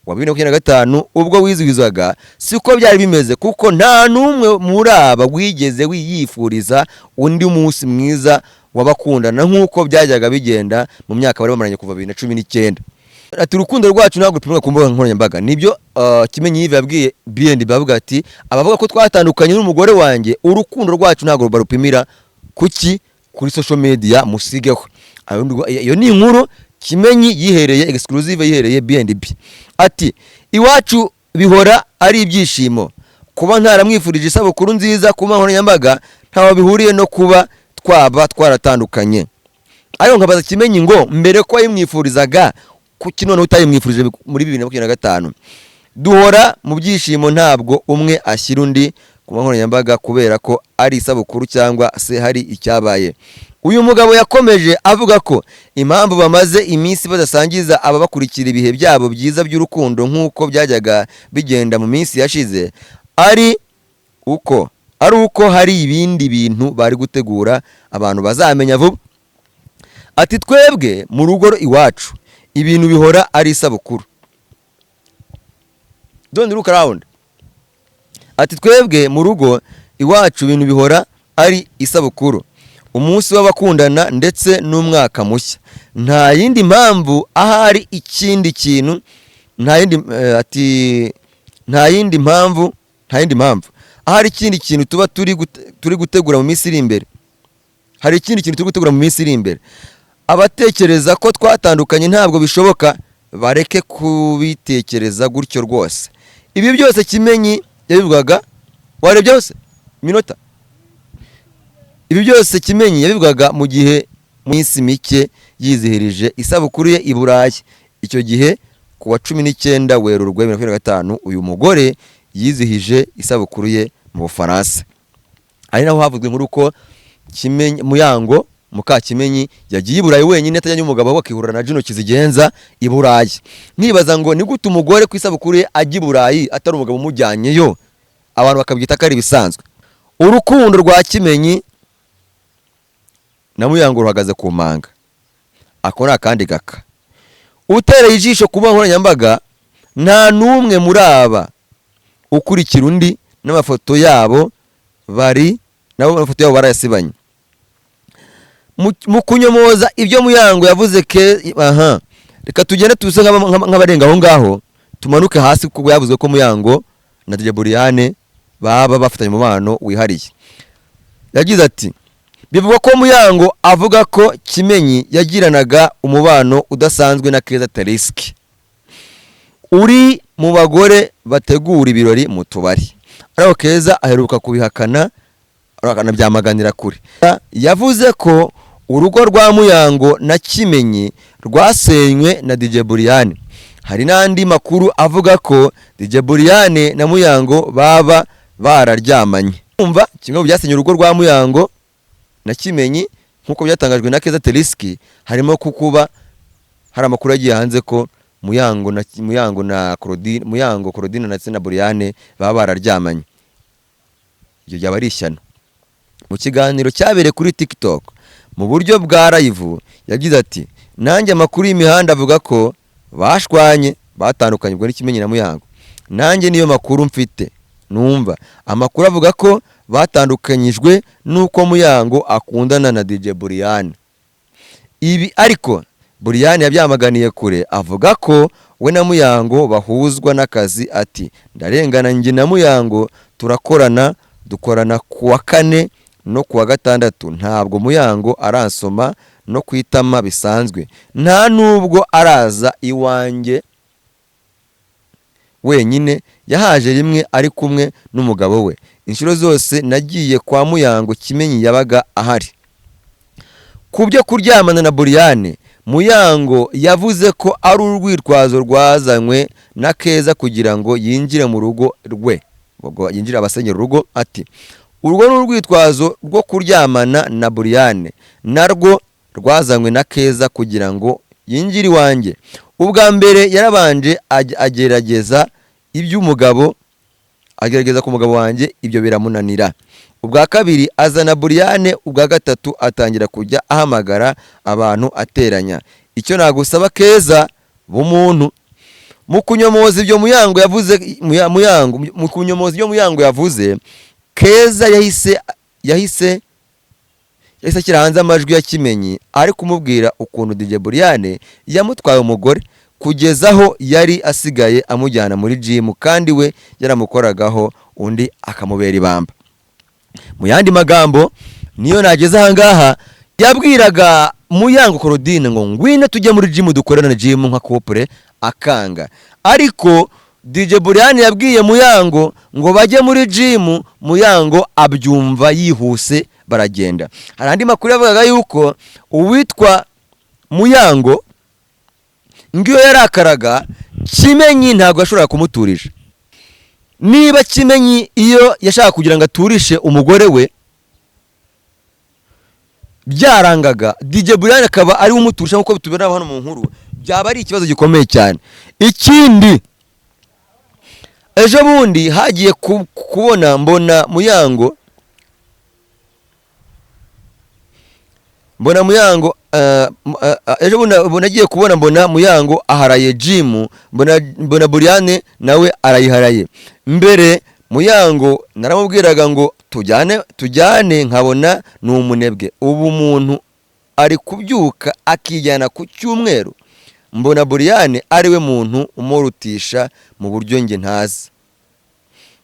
wa 2025 ubwo wizihizwaga siko byari bimeze, kuko nta numwe muri aba wigeze yifuriza undi munsi mwiza wabakundana nk'uko byajyaga bigenda mu myaka bari bamaranye kuva 2019. Ati urukundo rwacu ntabwo rupimwa ku mbuga nkoranyambaga. Nibyo Kimenyi Yves yabwiye BND, bavuga ati abavuga ko twatandukanye n'umugore wanjye, urukundo rwacu ntabwo barupimira kuri social media musigeho. Iyo ni inkuru Kimenyi yihereye exclusive, yihereye BNB. Ati iwacu bihora ari ibyishimo, kuba ntaramwifurije isabukuru nziza ku mbuga nkoranyambaga ntaho bihuriye no kuba twaratandukanye. Ayo nkabaza Kimenyi ngo mbere ko yimwifurizaga kuki none utayimwifurije muri 2025? Duhora mu byishimo, ntabwo umwe ashyira undi ku nkoranyambaga kubera ko ari isabukuru cyangwa se hari icyabaye. Uyu mugabo yakomeje avuga ko impamvu bamaze iminsi badasangiza ababakurikira ibihe byabo byiza by'urukundo nk'uko byajyaga bigenda mu minsi yashize ari uko hari ibindi bintu bari gutegura abantu bazamenya vuba. Ati twebwe mu rugo iwacu ibintu bihora ari isabukuru. Don't look around. Ati twebwe mu rugo iwacu ibintu bihora ari isabukuru, umunsi w'abakundana ndetse n'umwaka mushya. Nta yindi mpamvu, ahari ikindi kintu, nta yindi mpamvu. Ahari ikindi kintu tuba turi gutegura mu minsi iri imbere. Hari ikindi kintu turi gutegura mu minsi iri imbere. Abatekereza ko twatandukanye ntabwo bishoboka, bareke kubitekereza gutyo rwose. Ibi byose Kimenyi yabivugaga, ware byose minota. Ibi byose Kimenyi yabivugaga mu gihe minsi mike yizihirije isabukuru ye i Burayi. Icyo gihe ku wa 19 Werurwe 2025 uyu mugore yizihije isabukuru ye mu Bufaransa. Ari naho havuzwe inkuru ko Kimenyi Muyango muka Kimenyi yagiye i Burayi wenyine atajyanye umugabo we akihurira na Juno Kizigenza i Burayi. Nibaza ngo ni gute umugore ku isabukuru ye ajya i Burayi atari umugabo umujyanyeyo, abantu bakabyita ko ari bisanzwe. Urukundo rwa Kimenyi na Muyango ruhagaze ku manga. akora akandi gaka. Utereye ijisho ku nkoranyambaga nta numwe muri aba ukurikira undi n'amafoto yabo barayasibanye. Mu kunyomoza ibyo Muyango yavuze reka tugende tuse nk'abarenga aho ngaho tumanuke hasi kuko yavuze ko Muyango na DJ Buriane baba bafitanye umubano wihariye. Yagize ati bivugwa ko Muyango avuga ko Kimenyi yagiranaga umubano udasanzwe na Keza Teriski, uri mu bagore bategura ibirori mu tubari. Ariko Keza aheruka kubihakana, byamaganira kure. Yavuze ko urugo rwa Muyango na Kimenyi rwasenywe na DJ Buriane. Hari n'andi makuru avuga ko DJ Buriane na Muyango baba bararyamanye. Umva kimwe mu byasenye urugo rwa Muyango na Kimenyi nkuko byatangajwe na Keza Teriski, harimo kukuba hari amakuru yagiye hanze ko Muyango na Claudine na Buriane baba bararyamanye. Ibyo byaba ari ishyano. Mu kiganiro cyabereye kuri TikTok mu buryo bwa live yagize ati nanjye amakuru y'imihanda avuga ko bashwanye batandukanye ubwo n'Kimenyi na Muyango. Nanjye niyo makuru mfite numva. Amakuru avuga ko batandukanyijwe nuko Muyango akundana na DJ Buriane. Ibi ariko Buriane yabyamaganiye kure, avuga ko we na Muyango bahuzwa n'akazi. Ati ndarengana njye na Muyango dukorana kuwa 4 no kuwa 6. Ntabwo Muyango aransoma no kwitama bisanzwe, nta nubwo araza iwanjye wenyine, yahaje rimwe ari kumwe n'umugabo we. Inshuro zose nagiye kwa Muyango Kimenyi yabaga ahari. Kubyo kuryamana na Buriane, Muyango yavuze ko ari urwitwazo rwazanywe na Keza kugira ngo yinjire mu rugo rwe, ubwo yinjira abasenyera urugo. Ati urwo n'urwitwazo rwo kuryamana na Buriane narwo rwazanywe na Keza kugira ngo yinjire iwanjye. Ubwa mbere yarabanje agerageza iby'umugabo, agerageza ku mugabo wanjye, ibyo biramunanira. Ubwa kabiri azana Buriane, ubwa gatatu atangira kujya ahamagara abantu ateranya. Icyo nagusaba Keza bumuntu mu kunyomoza ibyo Muyango yavuze, Keza yahise ashyira hanze amajwi ya Kimenyi ari kumubwira ukuntu DJ Buriane yamutwaye umugore kugeza aho yari asigaye amujyana muri gym kandi we yaramukoragaho undi akamubera ibamba. Mu yandi magambo niyo nageze aha ngaha, yabwiraga Muyango Claudine ngo ngwine tujye muri gym dukorana na gym nka couple, akanga. Ariko DJ Buriane yabwiye Muyango ngo bajye muri gym, Muyango abyumva yihuse baragenda. Hari andi makuru yavugaga yuko uwitwa Muyango ngiyo yarakaraga Kimenyi ntabwo ashobora kumuturisha. Niba Kimenyi iyo yashaka kugira ngo aturishe umugore we byarangaga, DJ Buriane akaba ari umuturisha nkuko bitubera hano mu nkuru, byaba ari ikibazo gikomeye cyane. Ikindi ejo bundi hagiye kubona mbona Muyango ejo bundi nagiye kubona mbona Muyango aharaye gym, mbona Buriane nawe arayiharaye. Mbere Muyango naramubwiraga ngo tujyane nkabona ni umunebwe. Ubu umuntu ari kubyuka akijyana ku cyumweru, mbona Buriane ari we muntu umurutisha mu buryo nge ntazi.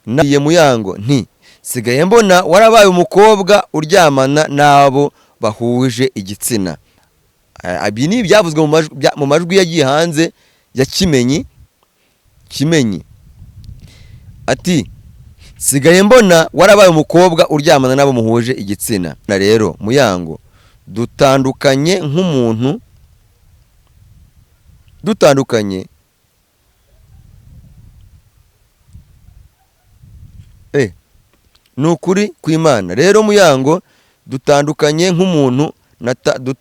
Nagiye Muyango nti sigaye mbona warabaye umukobwa uryamana nabo bahuje igitsina. Abi ni byavuzwe mu majwi yagiye hanze ya Kimenyi. Ati sigaye mbona warabaye umukobwa uryamana nabo muhuje igitsina. Na rero Muyango dutandukanye nk'umuntu, nukuri kw'Imana. Rero Muyango dutandukanye nk'umuntu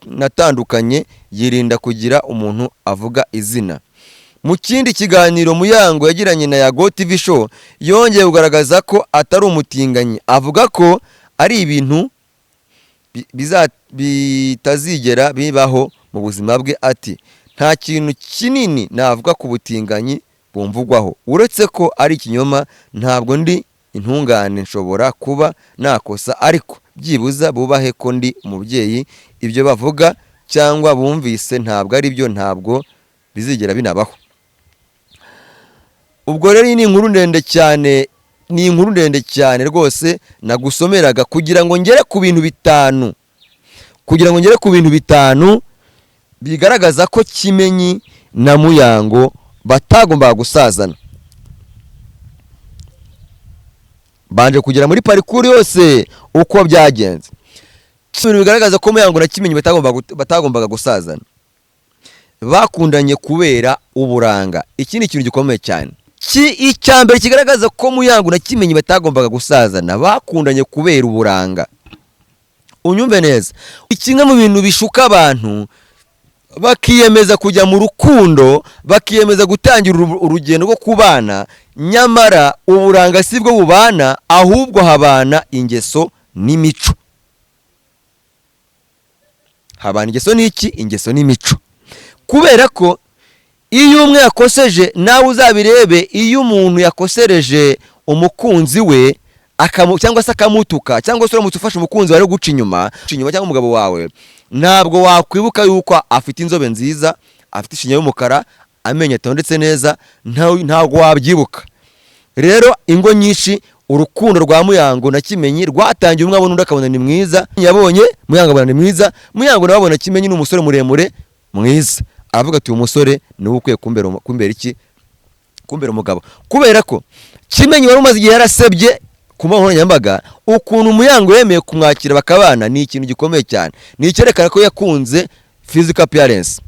natandukanye, yirinda kugira umuntu avuga izina. Mu kindi kiganiro Muyango yagiranye na Yago TV show yongeye kugaragaza ko atari umutinganyi. Avuga ko ari ibintu bitazigera bibaho mu buzima bwe. Ati nta kintu kinini navuga ku butinganyi bumvugwaho uretse ko ari ikinyoma. Ntabwo ndi intungane, nshobora kuba nakosa, ariko byibuza bubahe ko ndi umubyeyi. Ibyo bavuga cyangwa bumvise ntabwo ari byo, ntabwo bizigera binabaho. Ubwo rero ni inkuru ndende cyane, ni inkuru ndende cyane rwose nagusomeraga kugira ngo ngere ku bintu bitanu, bigaragaza ko Kimenyi na Muyango batagombaga gusazana. Banje kugera muri parikuru yose uko byagenze. Ibintu bigaragaza ko Muyango na Kimenyi batagombaga gusazana. Bakundanye kubera uburanga. Iki ni ikintu gikomeye cyane. Icyambere kigaragaza ko Muyango na Kimenyi batagombaga gusazana, bakundanye kubera uburanga. Unyumve neza, kimwe mu bintu bishuka abantu bakiyemeza kujya mu rukundo, bakiyemeza gutangira urugendo rwo kubana, nyamara uburanga sibwo bubana, ahubwo habana ingeso n'imico. Habana ingeso n'iki? Ingeso n'imico. Kubera ko iyo umwe yakoseje, nawe uzabirebe, iyo umuntu yakosereje umukunzi we cyangwa se akamutuka, cyangwa se uramutse ufashe umukunzi wawe guca inyuma cyangwa umugabo wawe, ntabwo wakwibuka yuko afite inzobe nziza, afite ishinya y'umukara, amenyo atondetse neza, ntabwo wabyibuka. Rero ingo nyinshi urukundo rwa Muyango na Kimenyi rwatangiye, umwe abona undi akabona ni mwiza, yabonye Muyango abona ni mwiza, Muyango nawe abona Kimenyi ni umusore muremure mwiza, aravuga ati uyu musore niwe ukwiye kumbera iki? Kumbera umugabo. Kubera ko Kimenyi wari umaze igihe yarasebye ku nkoranyambaga, ukuntu Muyango yemeye kumwakira bakabana ni ikintu gikomeye cyane. Ni icyerekana ko yakunze physical appearance.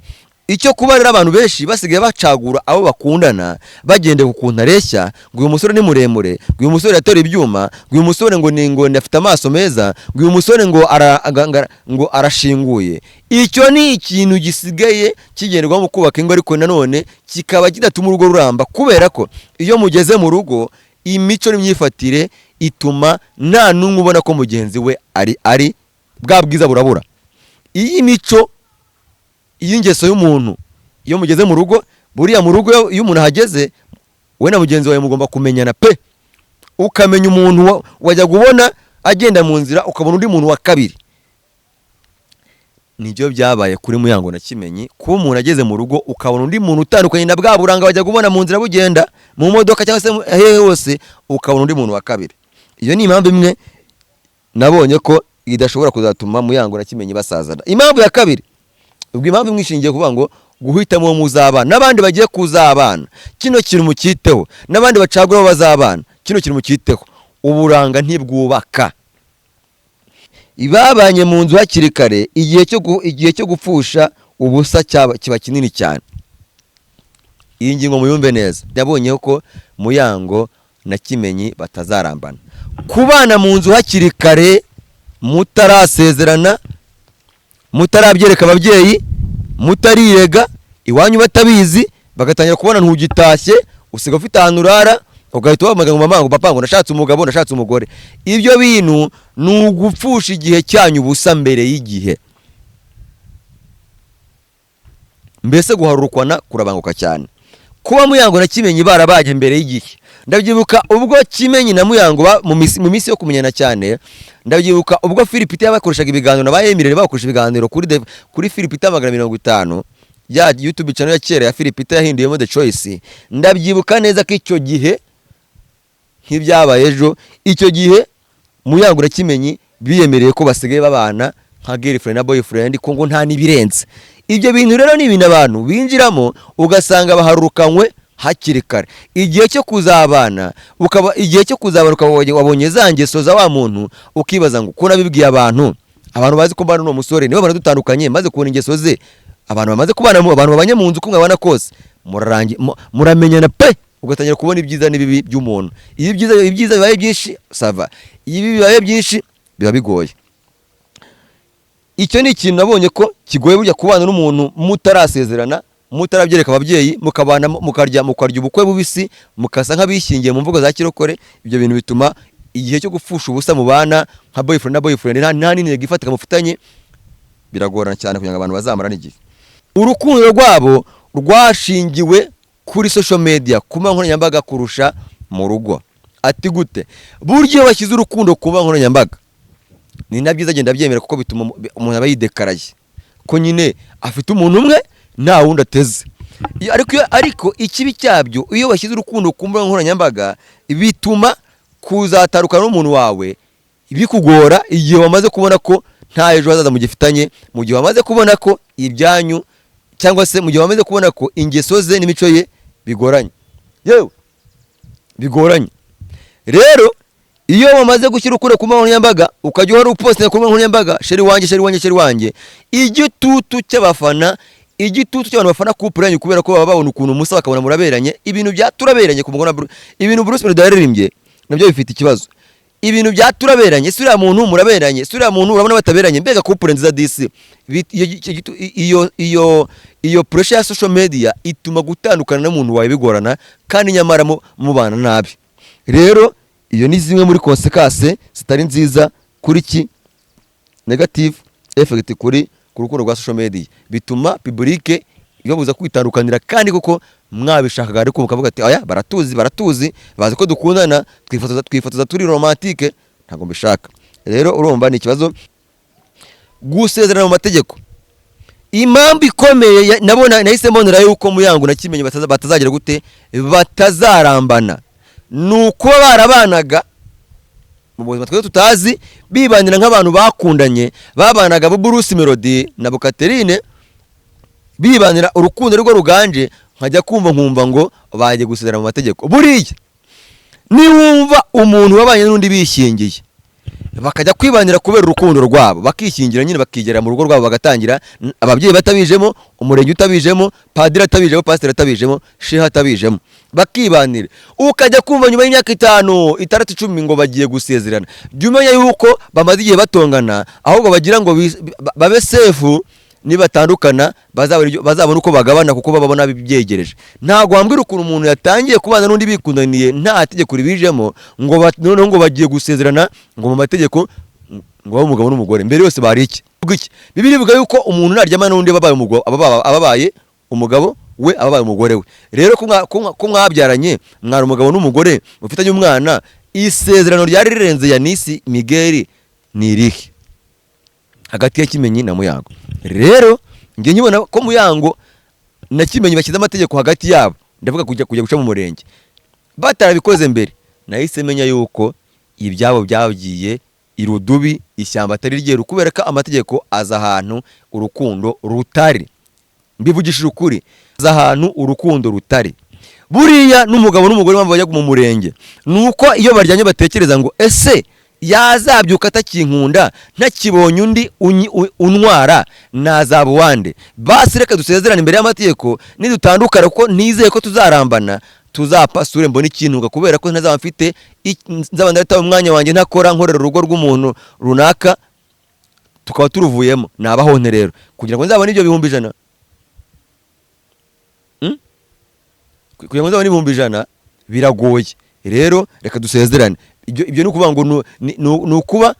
Icyo kuba rero abantu benshi basigaye bacagura abo bakundana bagendeye ku kuntu areshya, ngo uyu musore ni muremure, ngo uyu musore yatora ibyuma, ngo uyu musore ngo afite amaso meza, ngo uyu musore ngo arashinguye. Icyo ni ikintu gisigaye kigenderwaho mu kubaka ingo, ariko nanone kikaba kidatuma urugo ruramba. Kubera ko iyo mugeze mu rugo, imico n'imyifatire ituma nta n'umwe ubona ko mugenzi we ari bwa bwiza burabura. Iyi mico, iyi ngeso y'umuntu, iyo mugeze mu rugo, buriya mu rugo iyo umuntu ahageze, we na mugenzi wawe mugomba kumenyana pe. Ukamenya umuntu wajya kubona agenda mu nzira, ukabona undi muntu wa kabiri. Nibyo byabaye kuri Muyango na Kimenyi, kuba umuntu ageze mu rugo ukabona undi muntu utandukanye na bwa buranga bajya kubona mu nzira bugenda, mu modoka cyangwa se hehe hose, ukabona undi muntu wa kabiri. Iyo ni impamvu imwe nabonye ko idashobora kuzatuma Muyango na Kimenyi basazana. Impamvu ya kabiri, ubwo impamvu mwishingiye kuvuga ngo guhitamo uwo muzabana, n'abandi bagiye kuzabana, kino kintu mukiteho, n'abandi bacagura abo bazabana, kino kintu mukiteho. Uburanga ntibwubaka. Ibabanye mu nzu hakiri kare, igihe cyo gupfusha ubusa kiba kinini cyane. Iyi ngingo muyumve neza. Yabonyeho ko Muyango na Kimenyi batazarambana. Kubana mu nzu hakiri kare, mutarasezerana, mutarabyereka ababyeyi, mutarirega, iwanyu batabizi, bagatangira kubona ntugitashye, usiga ufite ahantu urara, ugahita wamaga ngo mama ngo papa ngo nashatse umugabo, nashatse umugore. Ibyo bintu ni ugupfusha igihe cyanyu busa mbere y'igihe. Mbese guharurukwana kurabanguka cyane. Kuba Muyango na Kimenyi barabaje mbere y'igihe, ndabyibuka ubwo Kimenyi na Muyango mu minsi yo kumenyana cyane, ndabyibuka ubwo Philipita yabakoreshaga ibiganiro na Emile bakoresha ibiganiro kuri Philipita 50 ya YouTube channel ya kera ya Philipita yahinduyemo The Choice. Ndabyibuka neza ko icyo gihe nk'ibyabaye ejo, icyo gihe Muyango na Kimenyi biyemereye ko basigaye babana nka girlfriend na boyfriend, ko ngo nta nibirenze. Ibyo bintu rero ni ibintu abantu binjiramo ugasanga baharurukanywe hakiri kare. Igihe cyo kuzabana wabonye za ngeso za wa muntu, ukibaza ngo ko nabibwiye abantu bazi ko mbana no musore niba baradutandukanye, maze kubona ingeso ze, abantu bamaze kubana, abantu babanye mu nzu kumwe abana kose, muramenyana pe, ugatangira kubona ibyiza n'ibibi by'umuntu. Ibyiza bibaye byinshi sava, ibi bibaye byinshi biba bigoye. Icyo ni ikintu nabonye ko kigoye burya kubana n'umuntu mutarasezerana, mutarabyereka ababyeyi, mukabana mukarya ubukwe bubisi, mukasa nk'abishingiye mu mvugo za kirokore. Ibyo bintu bituma igihe cyo gupfusha ubusa mu bana nka boyfriend na boyfriend nta nini gifatika mufitanye biragorana cyane kugira ngo abantu bazamara n'igihe. Urukundo rwabo rwashingiwe kuri social media kuma nkoranyambaga kurusha mu rugo. Ati gute? Buryo bashyize urukundo kuba nkoranyambaga ni nabyiza agenda byemera kuko bituma umuntu aba yidekaraye ko nyine afite umuntu umwe nta wundi ateze. Ariko ikibi cyabyo iyo bashyize urukundo ku mbuga nkoranyambaga bituma kuzatarukana n'umuntu wawe bikugora igihe wamaze kubona ko nta ejo hazaza mugifitanye, mu gihe wamaze kubona ko ibyanyu cyangwa se mu gihe wamaze kubona ko ingeso ze n'imico ye bigoranye. Yewe bigoranye. Rero iyo wamaze gushyira urukundo ku mbuga nkoranyambaga ukajya uhora upostinga ku mbuga nkoranyambaga sheri wanjye igitutu cy'abafana igitutu cy'abantu bafana couple yanyu kubera ko baba babona ukuntu musa bakabona muraberanye ibintu byaturaberanye ku mugona ibintu Bruce Melody yaririmbye nabyo bifite ikibazo. Ibintu byaturaberanye sura muntu muraberanye sura muntu urabona bataberanye mbega couple nziza disi iyo pressure ya social media ituma gutandukana n'umuntu wawe bigorana kandi nyamara mubana nabi. Rero iyo ni zimwe muri konsekanse zitari nziza kuri ki negative effect kuri rukundo rwa social media bituma public ibabuza kwitandukanira kandi kuko mwabishakaga ariko mukavuga ati aya baratuzi bazi ko dukundana twifotoza turi romantique ntago mbishaka. Rero urumva ni ikibazo gusezerana mu mategeko. Impamvu ikomeye nabona nahise mbonera yuko Muyango na Kimenyi batazagira gute batazarambana nuko barabanaga mu buzima twe tutazi bibanira nk'abantu bakundanye babanaga bo Bruce Melody na Catherine bibanira urukundo rwo ruganje nkajya nkumva ngo baje gusezerana mu mategeko. Buriya niwumva umuntu wabanye n'undi bishingiye bakajya kwibanira kubera urukundo rwabo bakishingira nyine bakigera mu rugo rwabo bagatangira ababyeyi batabijemo umurenge utabijemo padiri atabijemo pastor atabijemo sheha atabijemo bakibanira ukajya kumva nyuma y'imyaka 5 6 10 ngo bagiye gusezerana byumenya yuko bamaze igihe batongana ahubwo bagira ngo babe safe nibatandukana bazabona uko bagabana kuko babona bibyegereje. Ntago wambwira ukuntu umuntu yatangiye kubana n'undi bikundaniye nta tegeko ribijemo ngo bagiye gusezerana ngo mu mategeko ngo babe umugabo n'umugore mbere yose bari iki. Bibiri bivuga yuko umuntu naryama n'undi ababaye umugabo we ababaye umugore we. Rero ko mwabyaranye mwari umugabo n'umugore mufitanye umwana isezerano ryari rirenze ya Nisi Miguel ni irihe hagati ya Kimenyi na Muyango. Rero nge nyibona ko Muyango na Kimenyi bashyize amategeko hagati yabo ndavuga kujya guca mu murenge batarabikoze mbere nahise menya yuko ibyabo byagiye irudubi ishyamba atari ryeru kubera ko amategeko aza ahantu urukundo rutari mbivugishije ukuri aza ahantu urukundo rutari. Buriya n'umugabo n'umugore bamwe bajya mu murenge nuko iyo baryanye batekereza ngo ese yazabyuka atakinkunda ntakibonye undi unwara nazaba wande basi reka dusezerana imbere y'amategeko nidutandukana kuko nizeye ko tuzarambana tuzapasure mbona ikintu kubera ko ntazaba mfite nzaba ndata umwanya wanjye ntakora nkorera urugo rw'umuntu runaka tukaba turuvuyemo nabahonte rero kugira ngo nzabone ibyo 100,000 kugira ngo nzabone 100,000 biragoye. Rero reka dusezerane ibyo nukuvuga ngo nukuba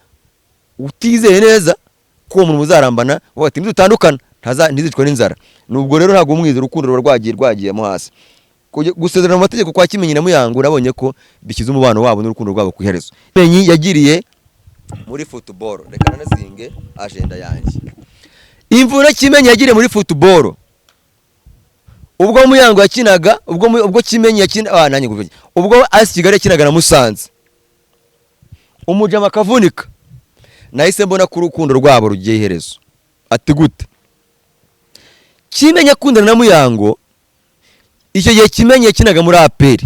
utizeye neza ko umuntu muzarambana wati ndutandukana ntizicwa n'inzara. Nubwo rero ntago umwiza urukundo rwagiye mo hasi gusezerana mu mategeko kwa Kimenyi na Muyango nabonye ko bikiza umubano wabo n'urukundo rwabo ku iherezo. Kimenyi yagiriye muri football reka nanazinge agenda yanjye imvura Kimenyi yagiriye muri football ubwo Muyango yakinaga ubwo Kimenyi yakina nanjye kuvuga ubwo AS Kigali yakinaga na Musanze umujama kavunika nahise mbona ko urukundo rwabo rugiye iherezo. Ati gute? Kimenyi akundana na Muyango icyo gihe Kimenyi yakinaga muri APR.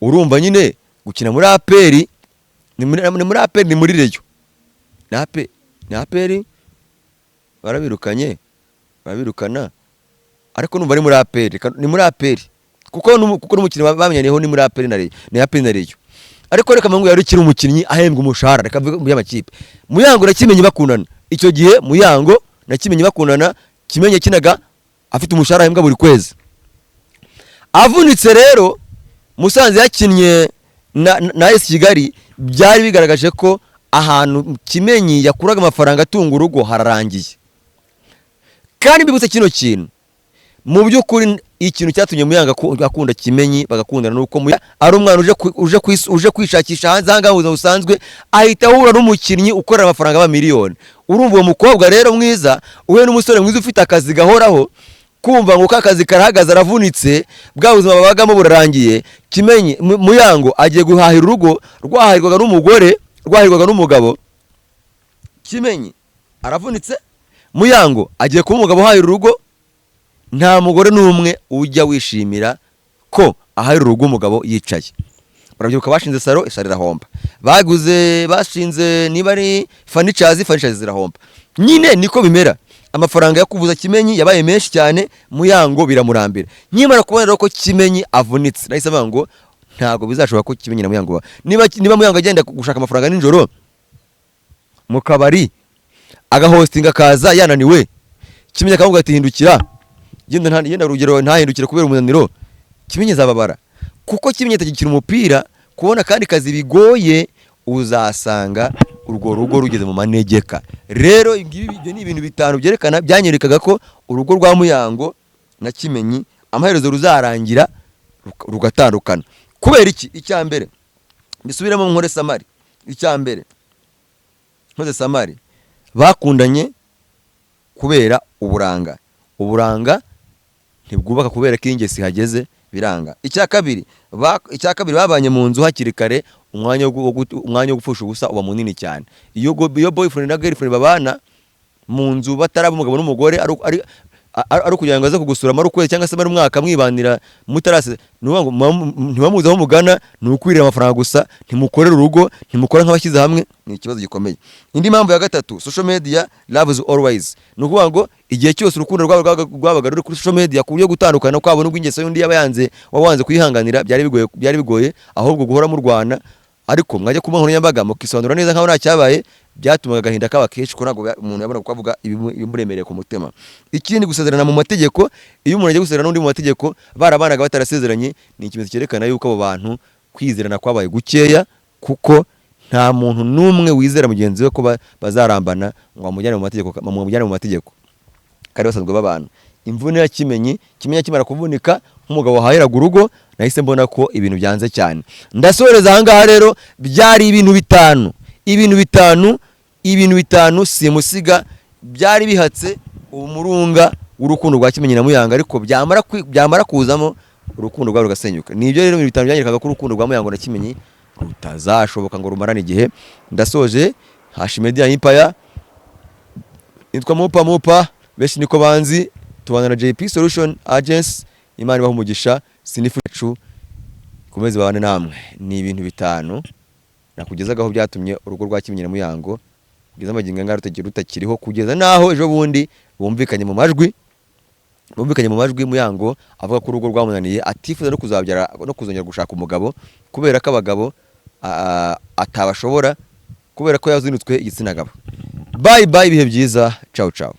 Urumva nyine gukina muri APR ni muri APR ni muri Reyo na APR barabirukana ariko numva ari muri APR ni muri APR kuko n'umukinnyi bamenyeneho ni muri APR na Reyo ni APR na Reyo. Ariko reka mangu yarukira umukinnyi ahembwa umushahara reka mu y'amakipe. Muyango na Kimenyi bakundana icyo gihe Muyango na Kimenyi bakundana Kimenyi yakinaga afite umushahara ahembwa buri kwezi. Avunitse rero Musanze yakinnye na AS Kigali byari bigaragaje ko ahantu Kimenyi yakuraga amafaranga atunga urugo hararangiye. Kandi bibutse kino kintu mu by'ukuri ikintu cyatumye Muyanga akunda Kimenyi bagakundana nuko ari umwana uje kwishakisha hanze hangahuza usanzwe ahita ahura n'umukinnyi ukorera amafaranga ba miliyoni. Urumva uwo mukobwa rero mwiza uwe n'umusore mwiza ufite akazi gahoraho kumva ngo kakazi karahagaze aravunitse bwa buzima babagamo burarangiye. Kimenyi Muyango agiye guhahira urugo rwahahirwaga n'umugore rwahahirwaga n'umugabo. Kimenyi aravunitse, Muyango agiye kuba umugabo uhahira urugo. Nta mugore n'umwe ujya wishimira ko ahahira urugo umugabo yicaye. Barabyibuka bashinze saro irahomba, bashinze niba ari furnitures zirahomba. Nyine niko bimera. Amafaranga yakuvuza Kimenyi yabaye menshi cyane, Muyango biramurambira. Nyimara kubona ko Kimenyi avunitse nahise avuga ngo ntago bizashobora ko Kimenyi na Muyango niba Muyango agenda gushaka amafaranga ninjoro mu kabari agahostinga kaza yananiwe, Kimenyi akavuga ati hindukira yenda rugero ntahindukire kubera umunaniro, Kimenyi zababara kuko Kimenyi atagikira umupira kubona kandi kazi bigoye, uzasanga urwo rugo rugeze mu manegeka. Rero ibyo ni ibintu bitanu byerekana byanyerekaga ko urugo rwa Muyango na Kimenyi amaherezo ruzarangira rugatandukana. Kubera iki? Icya mbere bisubiramo Nkore Samari, icya mbere Nkore Samari bakundanye kubera uburanga ntibwubaka kubera ko ingesi hageze biranga. Icya kabiri babanye mu nzu hakiri kare, umwanya wo gupfusha ubusa uba munini cyane. Iyo boyfriend na girlfriend babana mu nzu bataraba umugabo n'umugore ari kugira ngo aze kugusura marukwezi cyangwa se umwaka mwibanira mutarase, ntibamuzaho mugana nukwirira amafaranga gusa, ntimukorera urugo, ntimukora nk'abashyize hamwe, ni ikibazo gikomeye. Indi mpamvu ya gatatu, social media loves always. Nukuvuga ngo igihe cyose urukundo rwabaga ruri kuri social media ku buryo gutandukana kwabo n'ubwo ingeso y'undi wabanze kuyihanganira byari bigoye, ahubwo guhora mu Rwanda. Ariko mwajya kuba nkoranyambaga mukisobanura neza nkaho nta cyabaye, byatumaga agahinda kaba kenshi ko ntabwo umuntu yabona kuvuga ibimuremereye ku mutima. Ikindi gusezerana mu mategeko, iyo umuntu agiye gusezerana n'undi mu mategeko barabanaga batarasezeranye, ni ikimenyetso cyerekana yuko abo bantu kwizerana kwabaye gukeya, kuko nta muntu n'umwe wizera mugenzi we ko bazarambana ngo amujyane mu mategeko kandi basanzwe babana. Imvune ya Kimenyi akimara kuvunika nk'umugabo wahahiraga urugo, nahise mbona ko ibintu byanze cyane. Ndasoreza ahangaha rero, byari ibintu bitanu simusiga byari bihatse umurunga w'urukundo rwa Kimenyi na Muyango, ariko byamara kuzamo urukundo rwabo rugasenyuka. Nibyo rero ibintu bitanu byanyerekaga ko urukundo rwa Muyango na Kimenyi rutazashoboka ngo rumarane igihe. Ndasoje. Hashmedia Empire, nitwa Mupa benshi niko banzi, tubana na JP Solution Agency. Imana ibaha umugisha, sinifucu komeze babane namwe. Ni ibintu bitanu nakugezagaho byatumye urugo rwa Kimenyi na Muyango kugeza amagingo ngaro rutakiriho, kugeza naho ejo bundi bumvikanye mu majwi Muyango avuga ko urugo rwamunaniye, atifuza no kuzabyara no kuzongera gushaka umugabo kubera ko abagabo atabashobora, kubera ko yazinutswe igitsina gabo. Bye ibihe byiza, ciao.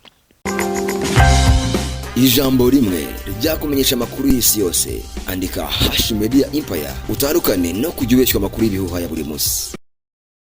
Ijambo rimwe ryakumenyesha amakuru y'isi yose. Andika Hashmedia Empire utandukane no kujya ubeshywa amakuru y'ibihuha ya buri munsi.